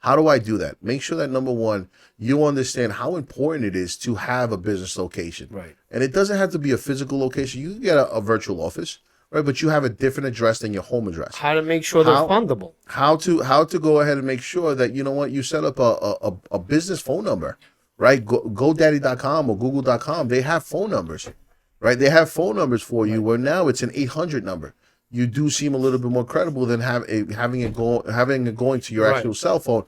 How do I do that? Make sure that number one, you understand how important it is to have a business location. Right. And it doesn't have to be a physical location. You can get a virtual office, right? But you have a different address than your home address. How to make sure they're How- fundable. How to go ahead and make sure that you know what you set up a business phone number, right? GoDaddy.com or Google.com. They have phone numbers, right? They have phone numbers for you. Where now it's an 800 number. You do seem a little bit more credible than having it going to your Right. actual cell phone.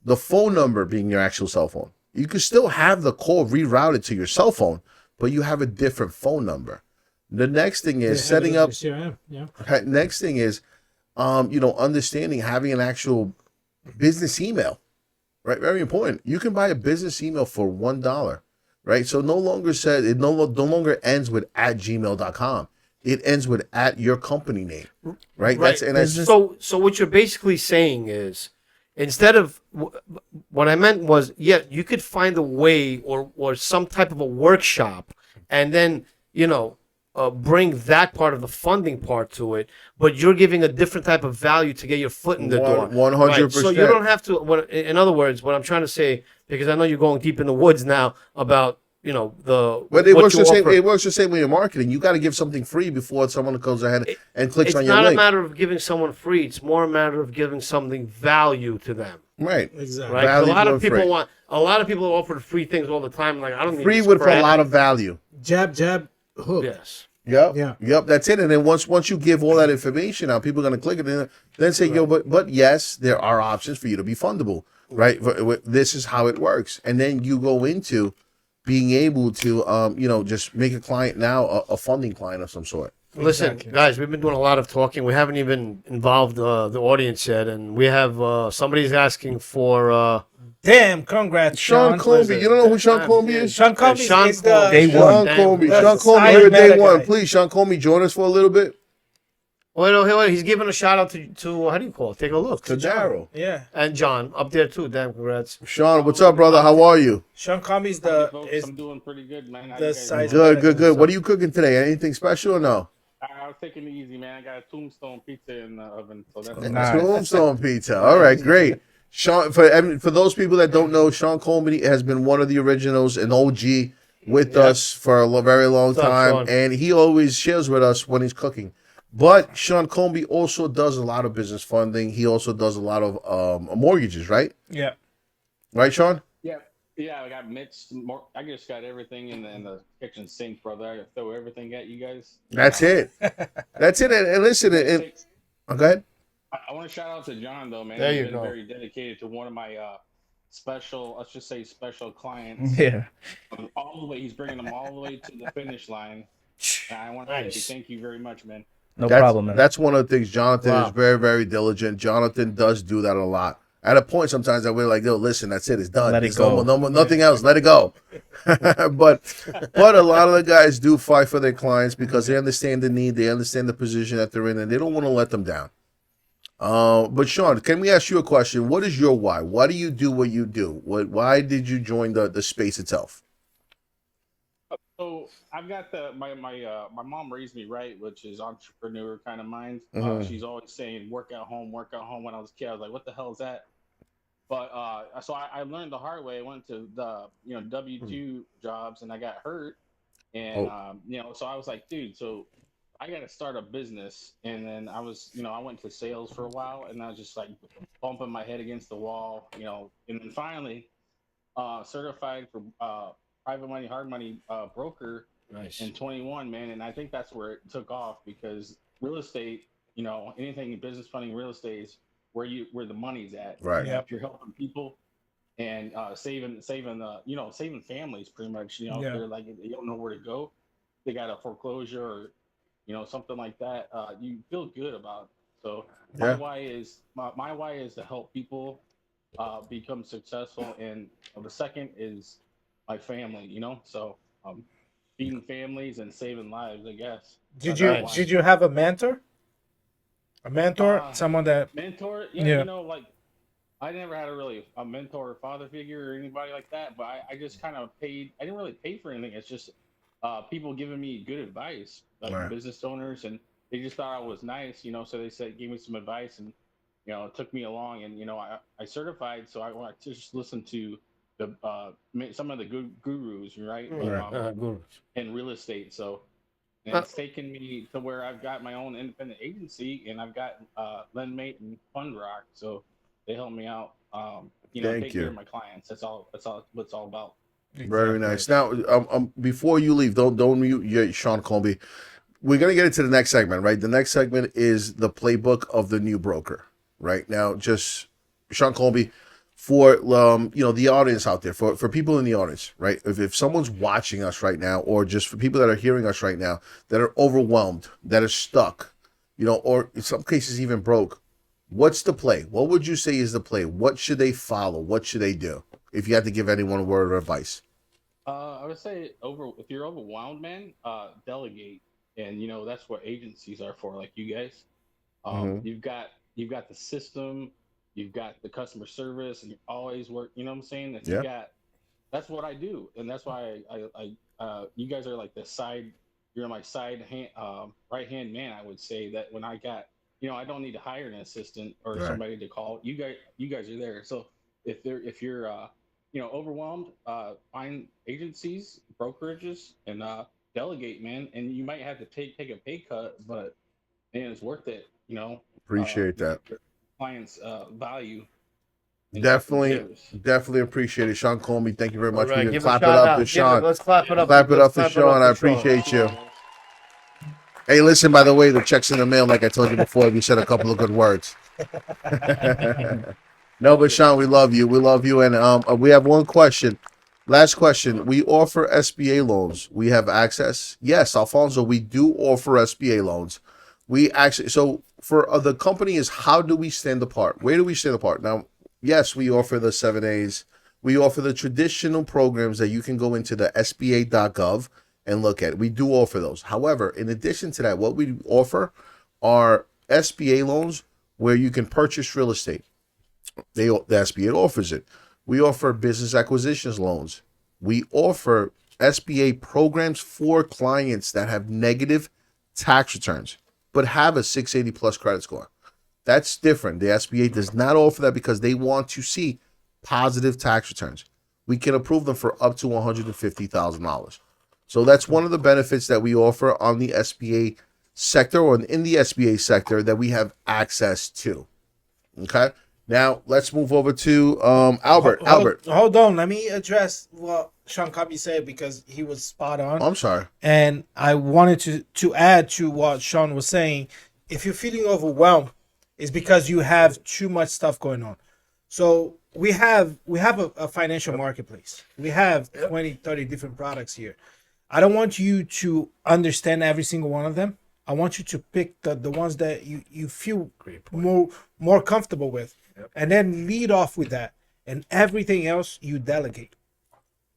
The phone number being your actual cell phone. You can still have the call rerouted to your cell phone, but you have a different phone number. The next thing is setting up. CRM. Yeah. Next thing is, understanding having an actual business email, right? Very important. You can buy a business email for $1, right? So no longer ends with @gmail.com. It ends with your company name, right? Right. So what you're basically saying is, instead of what I meant was, yeah, you could find a way or some type of a workshop, and then bring that part of the funding part to it, but you're giving a different type of value to get your foot in the door. 100%. So you don't have to. In other words, what I'm trying to say, because I know you're going deep in the woods now about the. But it what works you the same. offer. It works the same way in marketing. You got to give something free before someone goes ahead and clicks It's on your not link. a matter of giving someone free. It's more a matter of giving something value to them. Right. Exactly. Right? 'Cause Value a lot going of people free. A lot of people offer free things all the time. Like, I don't need Free this with a crap. lot of value. Jab, hook. Yes. Yep. Yeah. Yep. That's it. And then once you give all that information out, people are going to click it and then say, yo, but yes, there are options for you to be fundable, right? This is how it works. And then you go into being able to, just make a client now a funding client of some sort. Listen, Exactly. guys, we've been doing a lot of talking. We haven't even involved the audience yet, and we have somebody's asking for. Damn, congrats, Sean Colby. You don't know who Sean Colby is? Sean Colby Sean is the Colby. Day one. Sean Colby. That's Sean the Colby, side you're day meta one. guy. Please, Sean Colby, join us for a little bit. Wait, he's giving a shout out to how do you call it? Take a look. To Daryl. Yeah. And John up there too. Damn, congrats. Sean, what's up, brother? How are you? Sean Colby's Hey, folks, I'm doing pretty good, man. How the you guys size- doing? Good. What are you cooking today? Anything special or no? I was taking it easy, man. I got a tombstone pizza in the oven, so that's Nice. Tombstone pizza. All right, great. Sean, for those people that don't know, Sean Colby has been one of the originals, an OG with us for a very long What's up, time, Sean? and he always shares with us when he's cooking. But Sean Colby also does a lot of business funding. He also does a lot of mortgages, right? Yeah. Right, Sean? Yeah. I got mitts. I just got everything in the kitchen sink, brother. I throw everything at you guys. That's it. That's it. And listen, go ahead. I want to shout out to John though, man. There He's you been go. very dedicated to one of my let's just say special clients. Yeah. All the way, he's bringing them all the way to the finish line. And I want to Nice. thank you very much, man. No problem, man. That's one of the things. Jonathan Wow. is very, very diligent. Jonathan does do that a lot. At a point, sometimes that we're like, "Yo, listen, that's it. It's done. Let it There's go." No more, nothing else. Let it go." but a lot of the guys do fight for their clients because they understand the need, they understand the position that they're in, and they don't want to let them down. But Sean, can we ask you a question? What is your why? Why do you do what you do? Why did you join the space itself? So I've got my mom raised me right, which is entrepreneur kind of mind. Mhm. She's always saying work at home, work at home. When I was a kid, I was like, what the hell is that? But so I learned the hard way. I went to the W-2 jobs and I got hurt, and so I was like, dude, so I got to start a business. And then I was I went to sales for a while, and I was just like bumping my head against the wall, and then finally certified for private money, hard money broker Nice. in 21, man. And I think that's where it took off because real estate, anything in business funding, real estate is where the money's at. Right. Yeah. If you're helping people and saving families pretty much, Yeah. they're like, they don't know where to go. They got a foreclosure or, something like that. You feel good about it. So my Yeah. why is to help people become successful. And the second is my family, so feeding families and saving lives, I guess. Did That's you my why. did you have a mentor? A mentor, someone that Mentor? Yeah. Like I never had a mentor or father figure or anybody like that, but I just kind of paid. I didn't really pay for anything. It's just people giving me good advice, like Right. business owners, and they just thought I was nice, so they said gave me some advice, and it took me along, and I certified, so I want to just listen to the some of the good gurus, right? Right. Good. In real estate. So and Uh, it's taken me to where I've got my own independent agency, and I've got LendMate and FundRock, so they help me out. Thank take care you. of my clients. That's all. That's all. What it's all about. Very Exactly. nice. Now, before you leave, don't mute Sean Colby. We're gonna get into the next segment, right? The next segment is the playbook of the new broker, right? Now, just Sean Colby, for the audience out there, for people in the audience, right? If someone's watching us right now, or just for people that are hearing us right now, that are overwhelmed, that are stuck, or in some cases even broke, what's the play? What would you say is the play? What should they follow? What should they do? If you had to give anyone a word of advice. I would say if you're overwhelmed, man, delegate, and that's what agencies are for, like you guys. Mm-hmm. You've got the system, you've got the customer service, and you always work. You know what I'm saying? If Yeah. you got, that's what I do, and that's why you guys are like the side. You're my side hand, right hand man. I would say that when I got, I don't need to hire an assistant or Right. somebody to call. You guys are there. So if you're overwhelmed, find agencies, brokerages, and delegate, man. And you might have to take a pay cut, but man, it's worth it. Appreciate that. Your clients value and Definitely, customers. definitely appreciate it. Sean Colby, thank you very all much. right, We can give clap a it shout up out. to Sean. Let's clap it up. Clap it Let's up to clap Sean. I for Sean. appreciate you. Hey, listen, by the way, the check's in the mail, like I told you before. You said a couple of good words. No, but Sean, we love you. We love you. And we have one question. Last question. We offer SBA loans. We have access. Yes, Alfonso, we do offer SBA loans. We actually, so for the company is how do we stand apart? Where do we stand apart? Now, yes, we offer the 7As. We offer the traditional programs that you can go into the SBA.gov and look at. We do offer those. However, in addition to that, what we offer are SBA loans where you can purchase real estate. The SBA offers it. We offer business acquisitions loans. We offer SBA programs for clients that have negative tax returns, but have a 680 plus credit score. That's different. The SBA does not offer that because they want to see positive tax returns. We can approve them for up to $150,000. So that's one of the benefits that we offer on the SBA sector or in the SBA sector that we have access to. Okay. Now let's move over to Albert. Hold on. Let me address what Sean Cubby said because he was spot on. I'm sorry. And I wanted to add to what Sean was saying. If you're feeling overwhelmed, it's because you have too much stuff going on. So we have a financial marketplace. We have 20, 30 different products here. I don't want you to understand every single one of them. I want you to pick the ones that you feel more comfortable with, and then lead off with that. And everything else you delegate,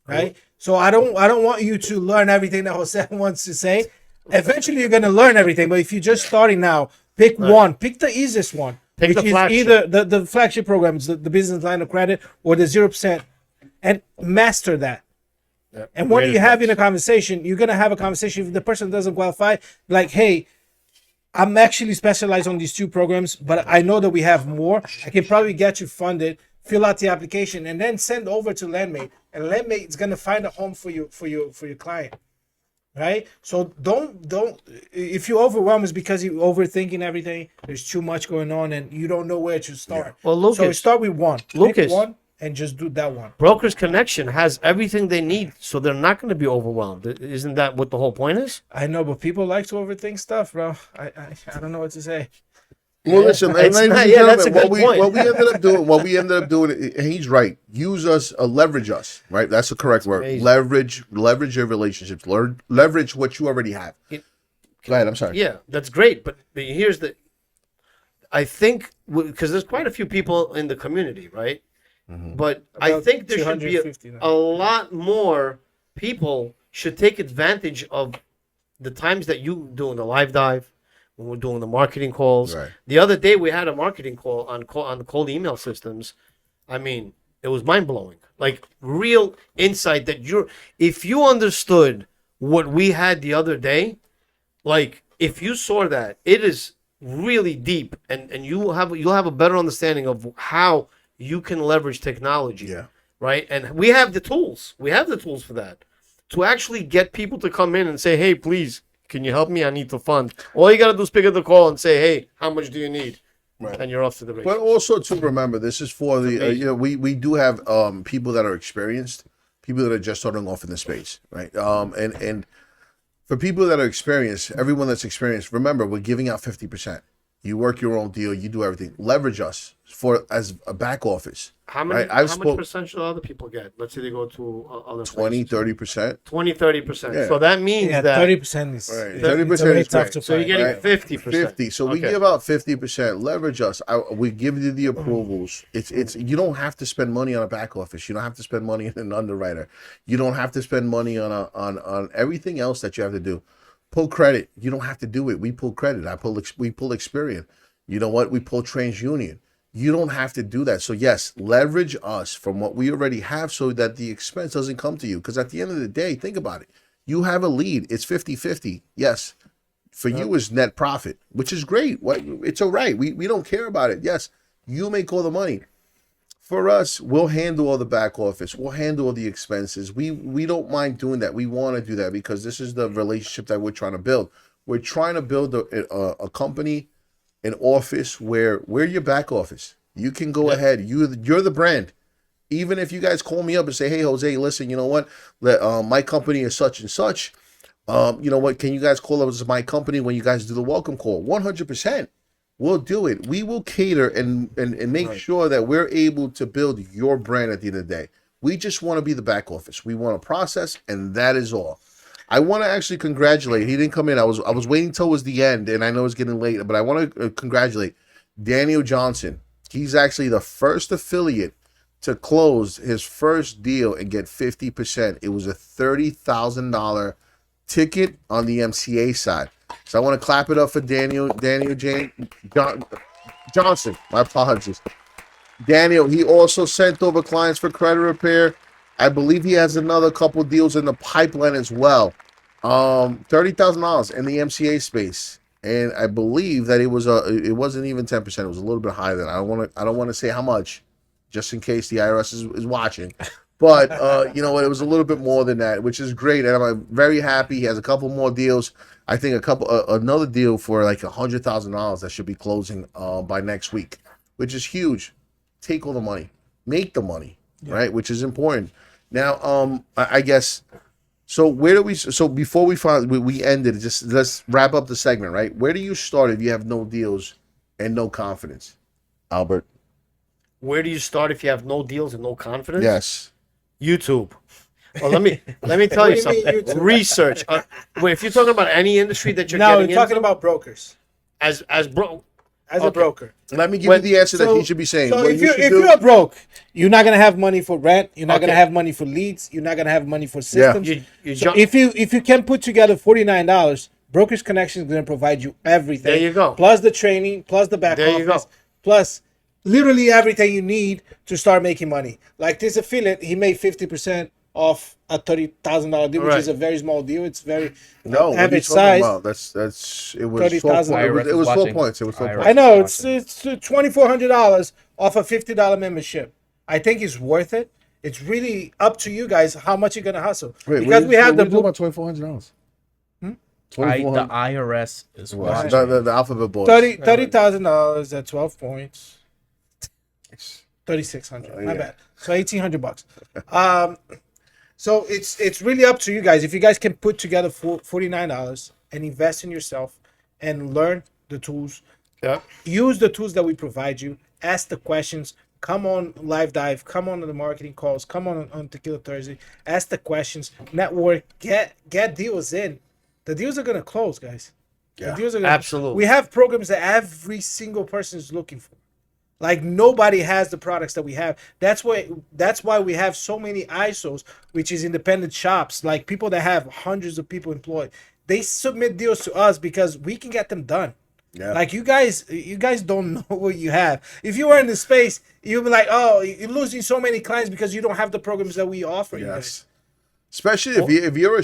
right? So I don't want you to learn everything that Jose wants to say. Eventually, you're gonna learn everything. But if you're just starting now, pick one. Pick the easiest one, Pick which the is flagship. either the flagship programs, the business line of credit, or the 0%, and master that. And when Great you're having advice. a conversation, you're gonna have a conversation. If the person doesn't qualify, like, hey, I'm actually specialized on these two programs, but I know that we have more. I can probably get you funded. Fill out the application and then send over to LendMate, and LendMate is gonna find a home for your client, right? So don't if you overwhelm, it's because you're overthinking everything. There's too much going on, and you don't know where to start. Well, Lucas, so start with one. Lucas. Pick one and just do that one. Brokers Connection has everything they need, so they're not going to be overwhelmed. Isn't that what the whole point is? I know, but people like to overthink stuff, bro. I don't know what to say. Well, listen, It's ladies not- and yeah, that's a gentlemen, good point. what we ended up doing, and he's right. Use us, leverage us, right? That's the correct word. amazing. Leverage your relationships. Leverage what you already have. Go ahead. I'm sorry. Yeah, that's great. But here's I think, because there's quite a few people in the community, right? But I About think there should be 250 now. a lot more people should take advantage of the times that you doing the live dive, when we're doing the marketing calls. Right. The other day we had a marketing call on the cold email systems. I mean, it was mind blowing. Like real insight that if you understood what we had the other day, like if you saw that, it is really deep, and you'll have a better understanding of how you can leverage technology. Yeah. Right. And we have the tools. We have the tools for that. To actually get people to come in and say, hey, please, can you help me? I need to fund. All you gotta do is pick up the call and say, hey, how much do you need? Right. And you're off to the races. But also to remember, this is for the we do have people that are experienced, people that are just starting off in the space, right? And for people that are experienced, everyone that's experienced, remember we're giving out 50%. You work your own deal, you do everything. Leverage us for as a back office. How many? Right? How much percent should other people get? Let's say they go to other 20, places. 30%. 20, 30%. Yeah. So that means Yeah, that 30% is Right. it's 30% very is tough great. to so you're find. getting Right. 50%. 50. So we Okay. give out 50%. Leverage us. We give you the approvals. It's you don't have to spend money on a back office. You don't have to spend money on an underwriter. You don't have to spend money on everything else that you have to do. Pull credit. You don't have to do it. We pull credit. We pull Experian. You know what? We pull TransUnion. You don't have to do that. So yes, leverage us from what we already have so that the expense doesn't come to you. Because at the end of the day, think about it. You have a lead. It's 50-50. Yes. For you is net profit, which is great. It's all right. We don't care about it. Yes, you make all the money. For us, we'll handle all the back office. We'll handle all the expenses. We don't mind doing that. We want to do that because this is the relationship that we're trying to build. We're trying to build a company, an office where we're your back office. You can go ahead. You're the brand. Even if you guys call me up and say, hey, Jose, listen, you know what? My company is such and such. You know what? Can you guys call us my company when you guys do the welcome call? 100%. We'll do it. We will cater and make sure that we're able to build your brand at the end of the day. We just want to be the back office. We want to process, and that is all. I want to actually congratulate. He didn't come in. I was waiting towards the end, and I know it's getting late, but I want to congratulate Daniel Johnson. He's actually the first affiliate to close his first deal and get 50%. It was a $30,000 ticket on the MCA side. So I want to clap it up for Daniel Johnson. My apologies. Daniel, he also sent over clients for credit repair. I believe he has another couple deals in the pipeline as well. $30,000 in the MCA space. And I believe that it wasn't even 10%. It was a little bit higher than that. I don't want to say how much, just in case the IRS is watching. But you know what? It was a little bit more than that, which is great, and I'm very happy. He has a couple more deals. I think another deal for like $100,000 that should be closing by next week, which is huge. Take all the money, make the money, right? Which is important. Now, I guess. So where do we? So before we ended, just let's wrap up the segment, right? Where do you start if you have no deals and no confidence, Albert? Where do you start if you have no deals and no confidence? Yes. YouTube. Well, let me tell What you do you mean something. YouTube? Research. Wait, if you're talking about any industry that you're No, getting we're talking into, about brokers. as bro, As a Okay. broker. Let me give When- you the answer that he should be saying. So What if you should do- you're broke, you're not gonna have money for rent. You're not gonna Okay. have money for leads. You're not gonna have money for systems. you So jump. if you can put together $49, Brokers Connection is gonna provide you everything. There you go. Plus the training, plus the back There you go. office, plus literally everything you need to start making money. Like this affiliate, he made 50% off a $30,000 deal, which Right. is a very small deal. It's very No, what are you average talking size. about? That's it was 30,000. 4 points. It was 4 watching. points. It was 4 IRS. points. I know it's $2,400 off a $50 membership. I think it's worth it. It's really up to you guys how much you're gonna hustle because we have the about $2,400. The $2,400. IRS is Wow. watching. The alphabet boys. $30,000 at 12 points. 3,600. My yeah. bad. So $1,800. So it's really up to you guys. If you guys can put together $49 and invest in yourself and learn the tools, Yeah. use the tools that we provide you, ask the questions, come on live dive, come on the marketing calls, come on Tequila Thursday, ask the questions, network, get deals in. The deals are gonna close, guys. Yeah. The deals are gonna, Absolutely. We have programs that every single person is looking for. Like nobody has the products that we have. That's why we have so many ISOs, which is independent shops, like people that have hundreds of people employed. They submit deals to us because we can get them done. Yeah. Like you guys don't know what you have. If you were in the space, you'd be like, oh, you're losing so many clients because you don't have the programs that we offer. You guys. Yes. Especially if you're a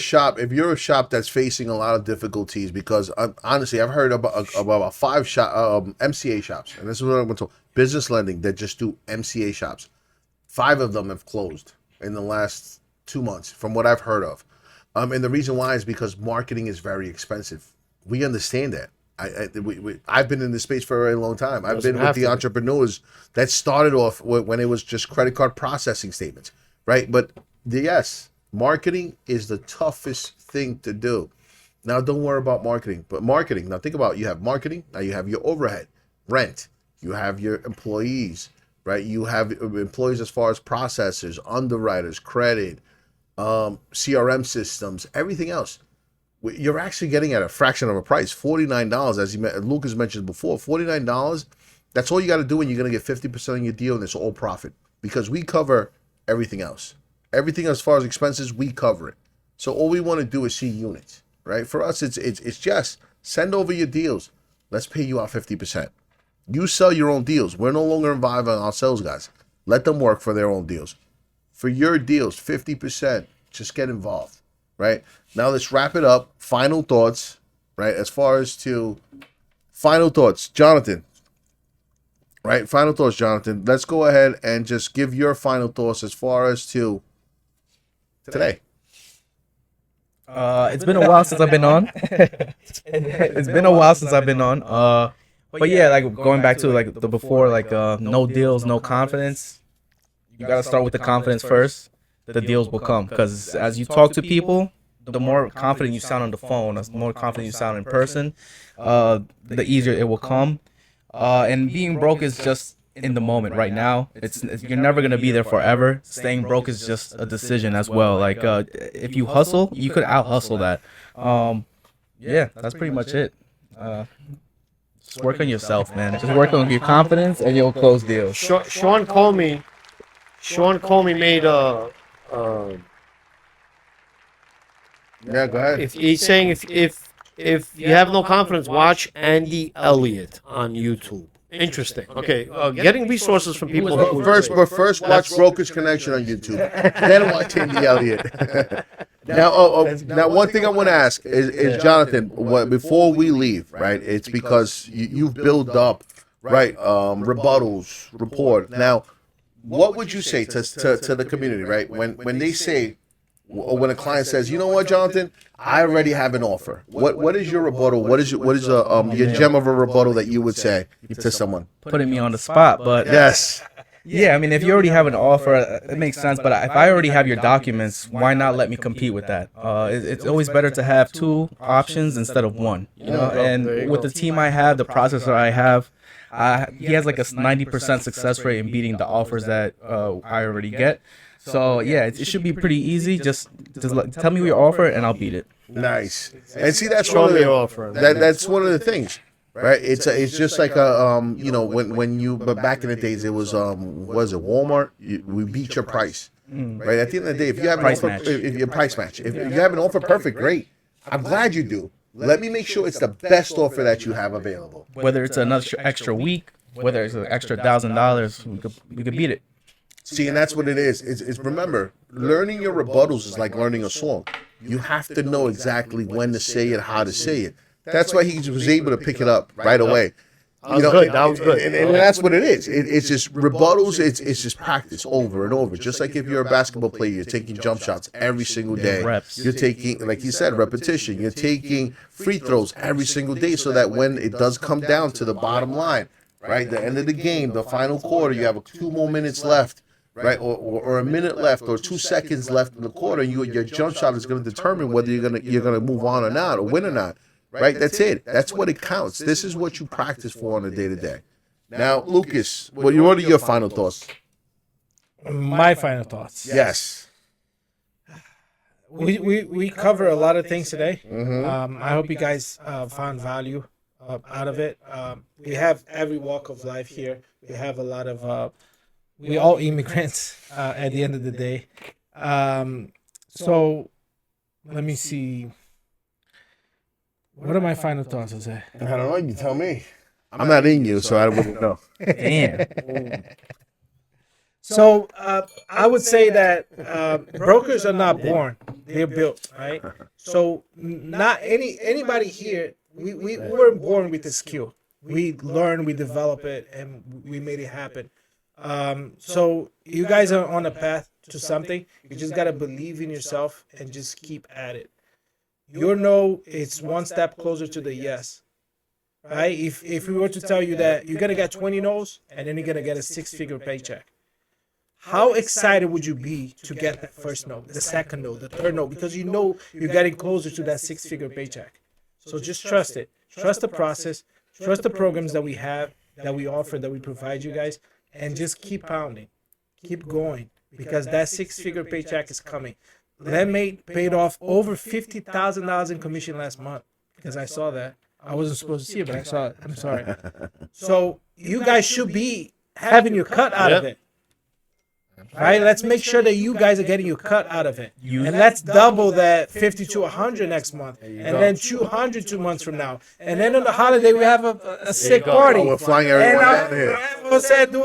shop that's facing a lot of difficulties, because honestly, I've heard about 5 MCA shops, and this is what I'm going to talk, business lending that just do MCA shops. 5 of them have closed in the last 2 months, from what I've heard of. And the reason why is because marketing is very expensive. We understand that. I've been in this space for a very long time. I've been with the entrepreneurs that started off when it was just credit card processing statements, right? But yes, marketing is the toughest thing to do. Now, don't worry about marketing, but marketing. Now, think about it. You have marketing. Now, you have your overhead, rent. You have your employees, right? You have employees as far as processors, underwriters, credit, CRM systems, everything else. You're actually getting at a fraction of a price, $49, as Lucas mentioned before. $49. That's all you got to do, and you're going to get 50% on your deal, and it's all profit, because we cover everything else. Everything as far as expenses, we cover it. So all we want to do is see units, right? For us, it's just send over your deals. Let's pay you out 50%. You sell your own deals. We're no longer involved in our sales guys. Let them work for their own deals. For your deals, 50%, just get involved, right? Now let's wrap it up. Final thoughts, right? As far as to final thoughts, Jonathan, right? Final thoughts, Jonathan. Let's go ahead and just give your final thoughts as far as to today. It's been a while since I've been on. It's been a while since I've been on. But yeah, like going back to like the before, like no deals, no confidence. You gotta start with the confidence first. The deals will come, because as you talk to people, the more confident you sound on the phone, the more confident you sound in person, the easier it will come. And being broke is just in the moment right now. You're never gonna be there forever. Staying broke is just a decision as well. Like if you hustle, you could out hustle that. Yeah, that's pretty much it. Just work on yourself, man. Just work on your confidence, and you'll close deals. Sean Comey made Yeah, go ahead. if he's saying if you have no confidence, watch Andy Elliott on YouTube. Interesting. Okay, getting resources from people. First watch Brokers Connection on YouTube. Then watch Andy Elliott. Now, one thing I want to ask is Jonathan, before we leave, right? It's because you've built up, right? Rebuttals, report. Now, what would you say to the community, right? When they say, or when a client says, you know what, Jonathan, I already have an offer. What is your rebuttal? What is your gem of a rebuttal that you would say to someone? Putting me on the spot, but Yes. yeah, I mean, if you already have an offer, it makes sense. But if I already have your documents, why not let me compete with that? It's always better to have 2 options instead of 1. You know, and with the team I have, the processor I have, he has like a 90% success rate in beating the offers that I already get. So yeah, it should be pretty easy. Just tell me your offer and I'll beat it. Nice. And see, that's Show one of me the your offer. that's one of the things, right? It's just like a when you, but back in the days it was was it Walmart? We beat your price, right? At the end of the day, if you have an Price offer, match. if you price match, if you have an offer, perfect, great. I'm glad you do. Let me make sure it's the best offer that you have available. Whether it's another extra week, whether it's an extra $1,000, we could beat it. See, and that's what it is. It's remember, learning your rebuttals is like learning a song. You have to know exactly when to say it, how to say it. That's why he was able to pick it up right away. That was good. That was good. And that's what it is. It's just rebuttals. It's just practice over and over. Just like if you're a basketball player, you're taking jump shots every single day. Reps. You're taking, like he said, repetition. You're taking free throws every single day, so that when it does come down to the bottom line, right, the end of the game, the final quarter, you have 2 more minutes left, right, or a minute left, or 2 seconds left in the quarter. Your jump shot is going to determine whether you're gonna move on or not, or win or not. Right, that's it. That's what it counts. This is what you practice for on a day-to-day. Now, Lucas, what are your final thoughts? My final thoughts. Yes. We cover a lot of things today. Mm-hmm. I hope you guys found value out of it. We have every walk of life here. We have a lot of we all immigrants at the end of the day. So let me see. What are my final thoughts, Jose? I don't know. You tell me. I'm not in you, so I wouldn't know. Damn. So I would say that brokers are not born; they're built, right? So not anybody here. We weren't born with the skill. We learn, we develop it, and we made it happen. So you guys are on a path to something. You just gotta believe in yourself and just keep at it. Your no, it's one step closer to the yes. Right? If we were to tell you that you're gonna get 20 no's and then you're gonna get a six-figure paycheck, how excited would you be to get that first no, the second no, the third no, because you know you're getting closer to that six-figure paycheck. So just trust it. Trust the process. Trust the programs that we have, that we offer, that we provide you guys, and just keep pounding, keep going, because that six-figure paycheck is coming. That mate paid off over $50,000 in commission last month, because I saw that. I wasn't supposed to see it, but I saw it. I'm sorry. So you guys should be having your cut out of it. Right? Let's make sure that you guys are getting your cut out of it. And let's double that 50 to 100 next month. And then 200 2 months from now. And then on the holiday, we have a sick party. Oh, we're flying everyone down And here. we'll say do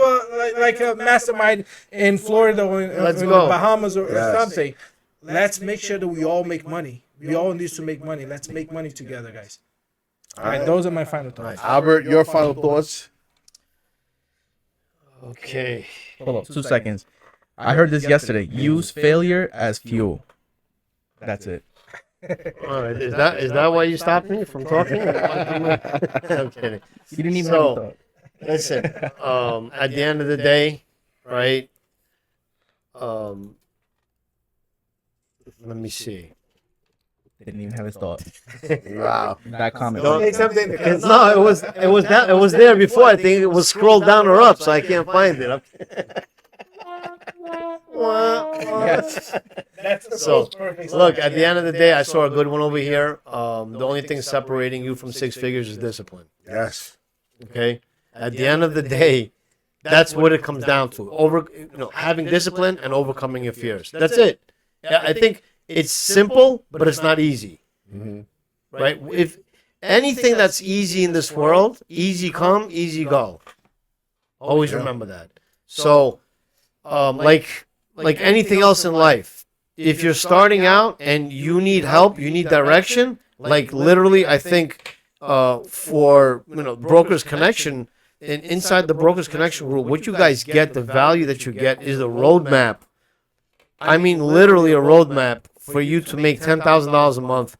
like a mastermind in Florida or in the Bahamas or something. Let's make sure that we all make money. We all need to make money. Let's make money together, guys. All right, those are my final thoughts. Albert, your final thoughts? Okay. Hold on, 2 seconds. I heard this yesterday. Use failure as fuel. That's it. All right. Is that why you stopped me from talking? I'm kidding. You didn't even So- have a thought. Listen, at the end of the day, right? Let me see. Didn't even have his thought. Wow. That comment. No, it was there before. I think it was scrolled down or up, so I can't find it. Yes. So, look, at the end of the day, I saw a good one over here. The only thing separating you from six figures is discipline. Yes. Okay? At the end of the day, that's what it comes down to. Having discipline and overcoming your fears. That's it. I think it's simple, but it's not easy. Right? If anything that's easy in this world, easy come, easy go. Always remember that. So, like anything else in life, if you're starting out and you need help, you need direction, like literally, I think for Brokers Connection, and inside the Brokers Connection group, what you guys get, the value that you get is a roadmap. I mean, literally a roadmap for you to make $10,000 a month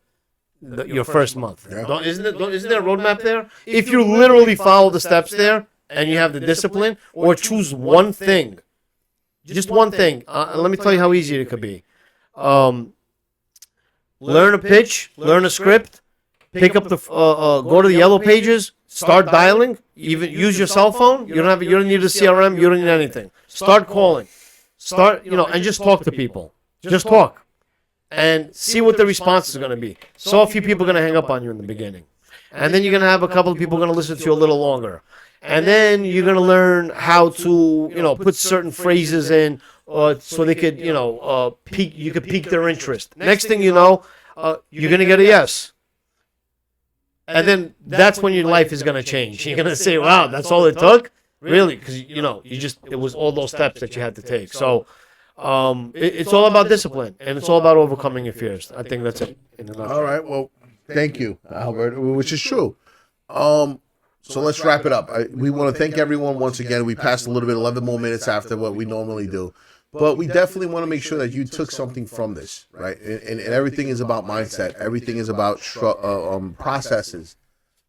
your first month. Yeah. Isn't there a roadmap there? If you literally follow the steps there and you have the discipline, or choose one thing, just one thing. Let me tell you how easy it could be. Learn a pitch, learn a script, pick up the go to the yellow pages, start dialing. Even use your cell phone. You don't need a CRM. You don't need anything. Start calling. And just talk to people. Just talk, and see what the response is going to be. So a few people are going to hang up on you in the beginning, and then you're going to have a couple of people going to listen to you a little longer, and then you're going to learn how to put certain phrases in, so they could pique their interest. Next thing you know, you're going to get a yes. And then that's when your life is going to change. You're going to say, wow, that's all it took? Really? Because, it was all those steps that you had to take. So it's all about discipline, and it's all about overcoming your fears. I think that's it. All right. Well, thank you, Albert, which is true. So let's wrap it up. We want to thank everyone once again. We passed a little bit, 11 more minutes after what we normally do. But we definitely want to make sure that you took something from this, right? And everything is about mindset. Everything is about processes,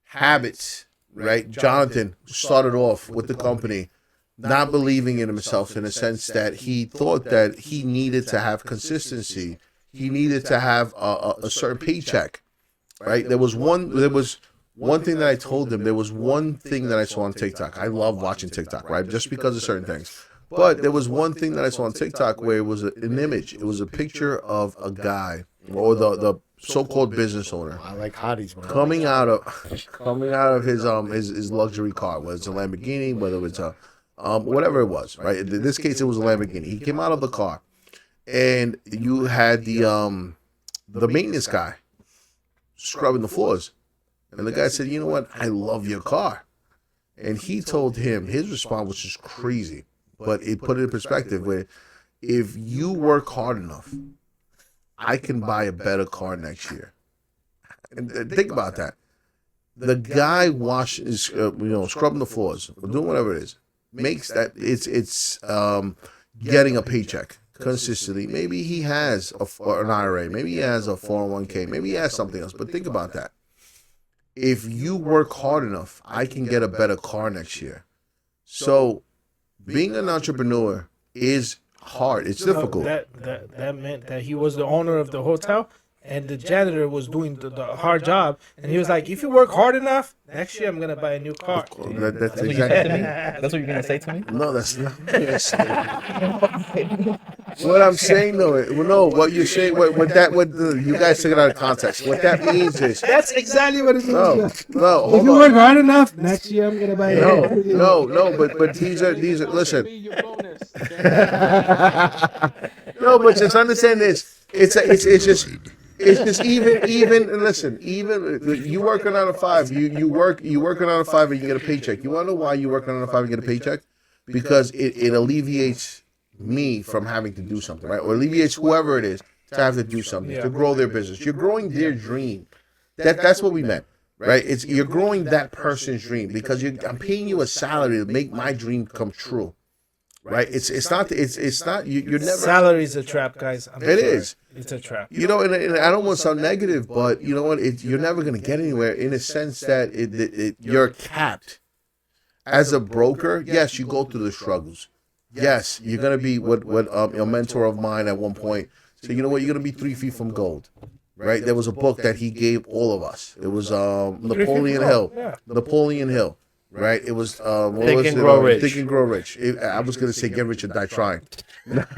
habits, right? Jonathan started off with the company not believing in himself, in a sense that he thought that he needed to have consistency. He needed to have a certain paycheck, right? There was one thing that I told him. There was one thing that I saw on TikTok. I love watching TikTok, right? Just because of certain things. But there was one thing that I saw on TikTok where it was an image. It was a picture of a guy, or the so-called business owner. I like hotties, man. Coming out of his luxury car, whether it's a Lamborghini, whether it's a whatever it was, right? In this case, it was a Lamborghini. He came out of the car, and you had the maintenance guy scrubbing the floors, and the guy said, "You know what? I love your car," and he told him his response was just crazy. but it put it in perspective where if you work hard enough, I can buy a better car next year. And think about that. The guy washes, scrubbing the floors, or doing whatever it is, makes that it's getting a paycheck consistently. Maybe he has an IRA, maybe he has a 401k, maybe he has something else. But think about that. If you work hard enough, I can get a better car next year. So being an entrepreneur is hard. It's difficult. That meant that he was the owner of the hotel, and the janitor was doing the hard job. And he was like, "If you work hard enough, next year I'm gonna buy a new car." That's That's what you said to me? That's what you're gonna say to me? No, that's not what you're saying. What I'm saying, though, what you're saying, you guys took it out of context. What that means is, That's exactly what it means. no, If hold you on. work hard enough, next year I'm gonna buy a No, but these are, listen. Be your bonus. No, but just understand this. It's just even listen, even you work a 9 to 5, you work a 9 to 5 and you get a paycheck. You wanna know why you work a 9 to 5 and get a paycheck? Because it alleviates me from having to do something, right? Or alleviates whoever it is to have to do something, to grow their business. You're growing their dream. That's what we meant. Right? It's you're growing that person's dream because I'm paying you a salary to make my dream come true. Right? It's not you're never. Salary is a trap, guys. It is. It's a trap. And I don't want to sound negative, but you know what? You're never going to get anywhere in a sense that you're capped. As a broker, yes, you go through the struggles. Yes, you're going to be what a mentor of mine at one point. So you know what? You're going to be 3 feet from gold. Right? There was a book that he gave all of us. It was Napoleon Hill. Yeah. Napoleon Hill. Right? It was Think and Grow Rich. Think and Grow Rich. I was going to say Get Rich or Die Trying.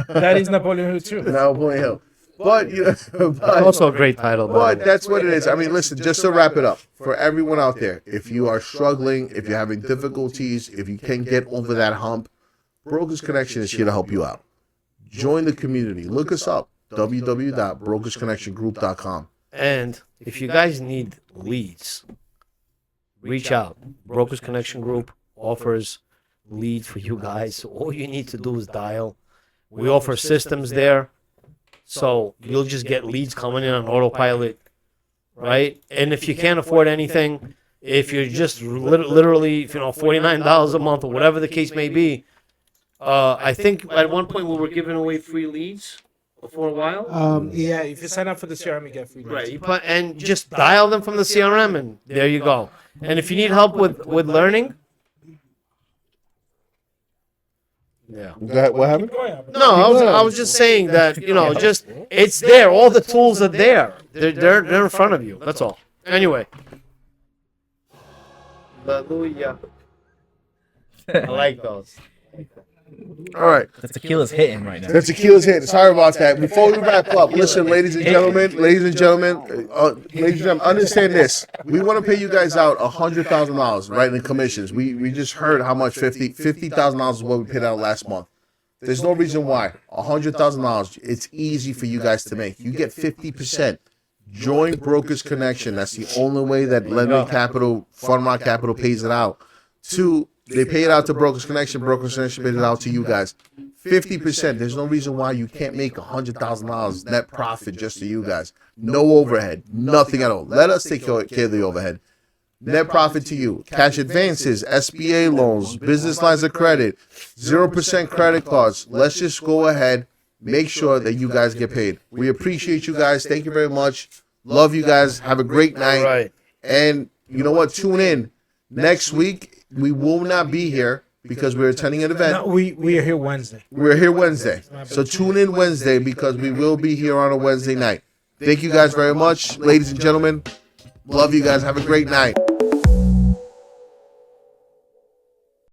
That is Napoleon Hill too. Napoleon Hill. But Also a great title. But that's what it is. I mean, listen, just to wrap it up, for everyone out there, if you are struggling, if you're having difficulties, if you can't get over that hump, Brokers Connection is here to help you out. Join the community. Look us up, www.brokersconnectiongroup.com. And if you guys need leads, reach out. Brokers Connection Group offers leads for you guys. So all you need to do is dial. We offer systems there. So you'll just get leads coming in on autopilot, right? And if you can't afford anything, if you're just literally, $49 a month or whatever the case may be, I think at one point we were giving away free leads for a while. Yeah, if you sign up for the CRM, you get free leads. Right, and just dial them from the CRM, and there you go. And if you need help with learning, yeah. What happened? No, I was just saying that just it's there. All the tools are there. They're in front of you. That's all. Anyway. Hallelujah. I like those. All right. The tequila's hitting right now. The tequila's hitting. Sorry about that. Before we wrap up, listen, ladies and gentlemen, understand this. We want to pay you guys out $100,000, right, in commissions. We just heard how much $50,000 is what we paid out last month. There's no reason why. $100,000. It's easy for you guys to make. You get 50%. Join Brokers Connection. That's the only way that Lending Capital, Fund Rock Capital pays it out. They pay it out to Brokers Connection. Brokers Connection pays it out to you guys. 50%. There's no reason why you can't make $100,000 net profit just to you guys. No overhead. Nothing at all. Let us take care of the overhead. Net profit to you. Cash advances, SBA loans, business lines of credit, 0% credit cards. Let's just go ahead. Make sure that you guys get paid. We appreciate you guys. Thank you very much. Love you guys. Have a great night. Right. And you know what? Tune in next week. We will not be here because we're attending an event. No, we are here Wednesday. We're here Wednesday. So tune in Wednesday because we will be here on a Wednesday night. Thank you guys very much. Ladies and gentlemen, love you guys. Have a great night.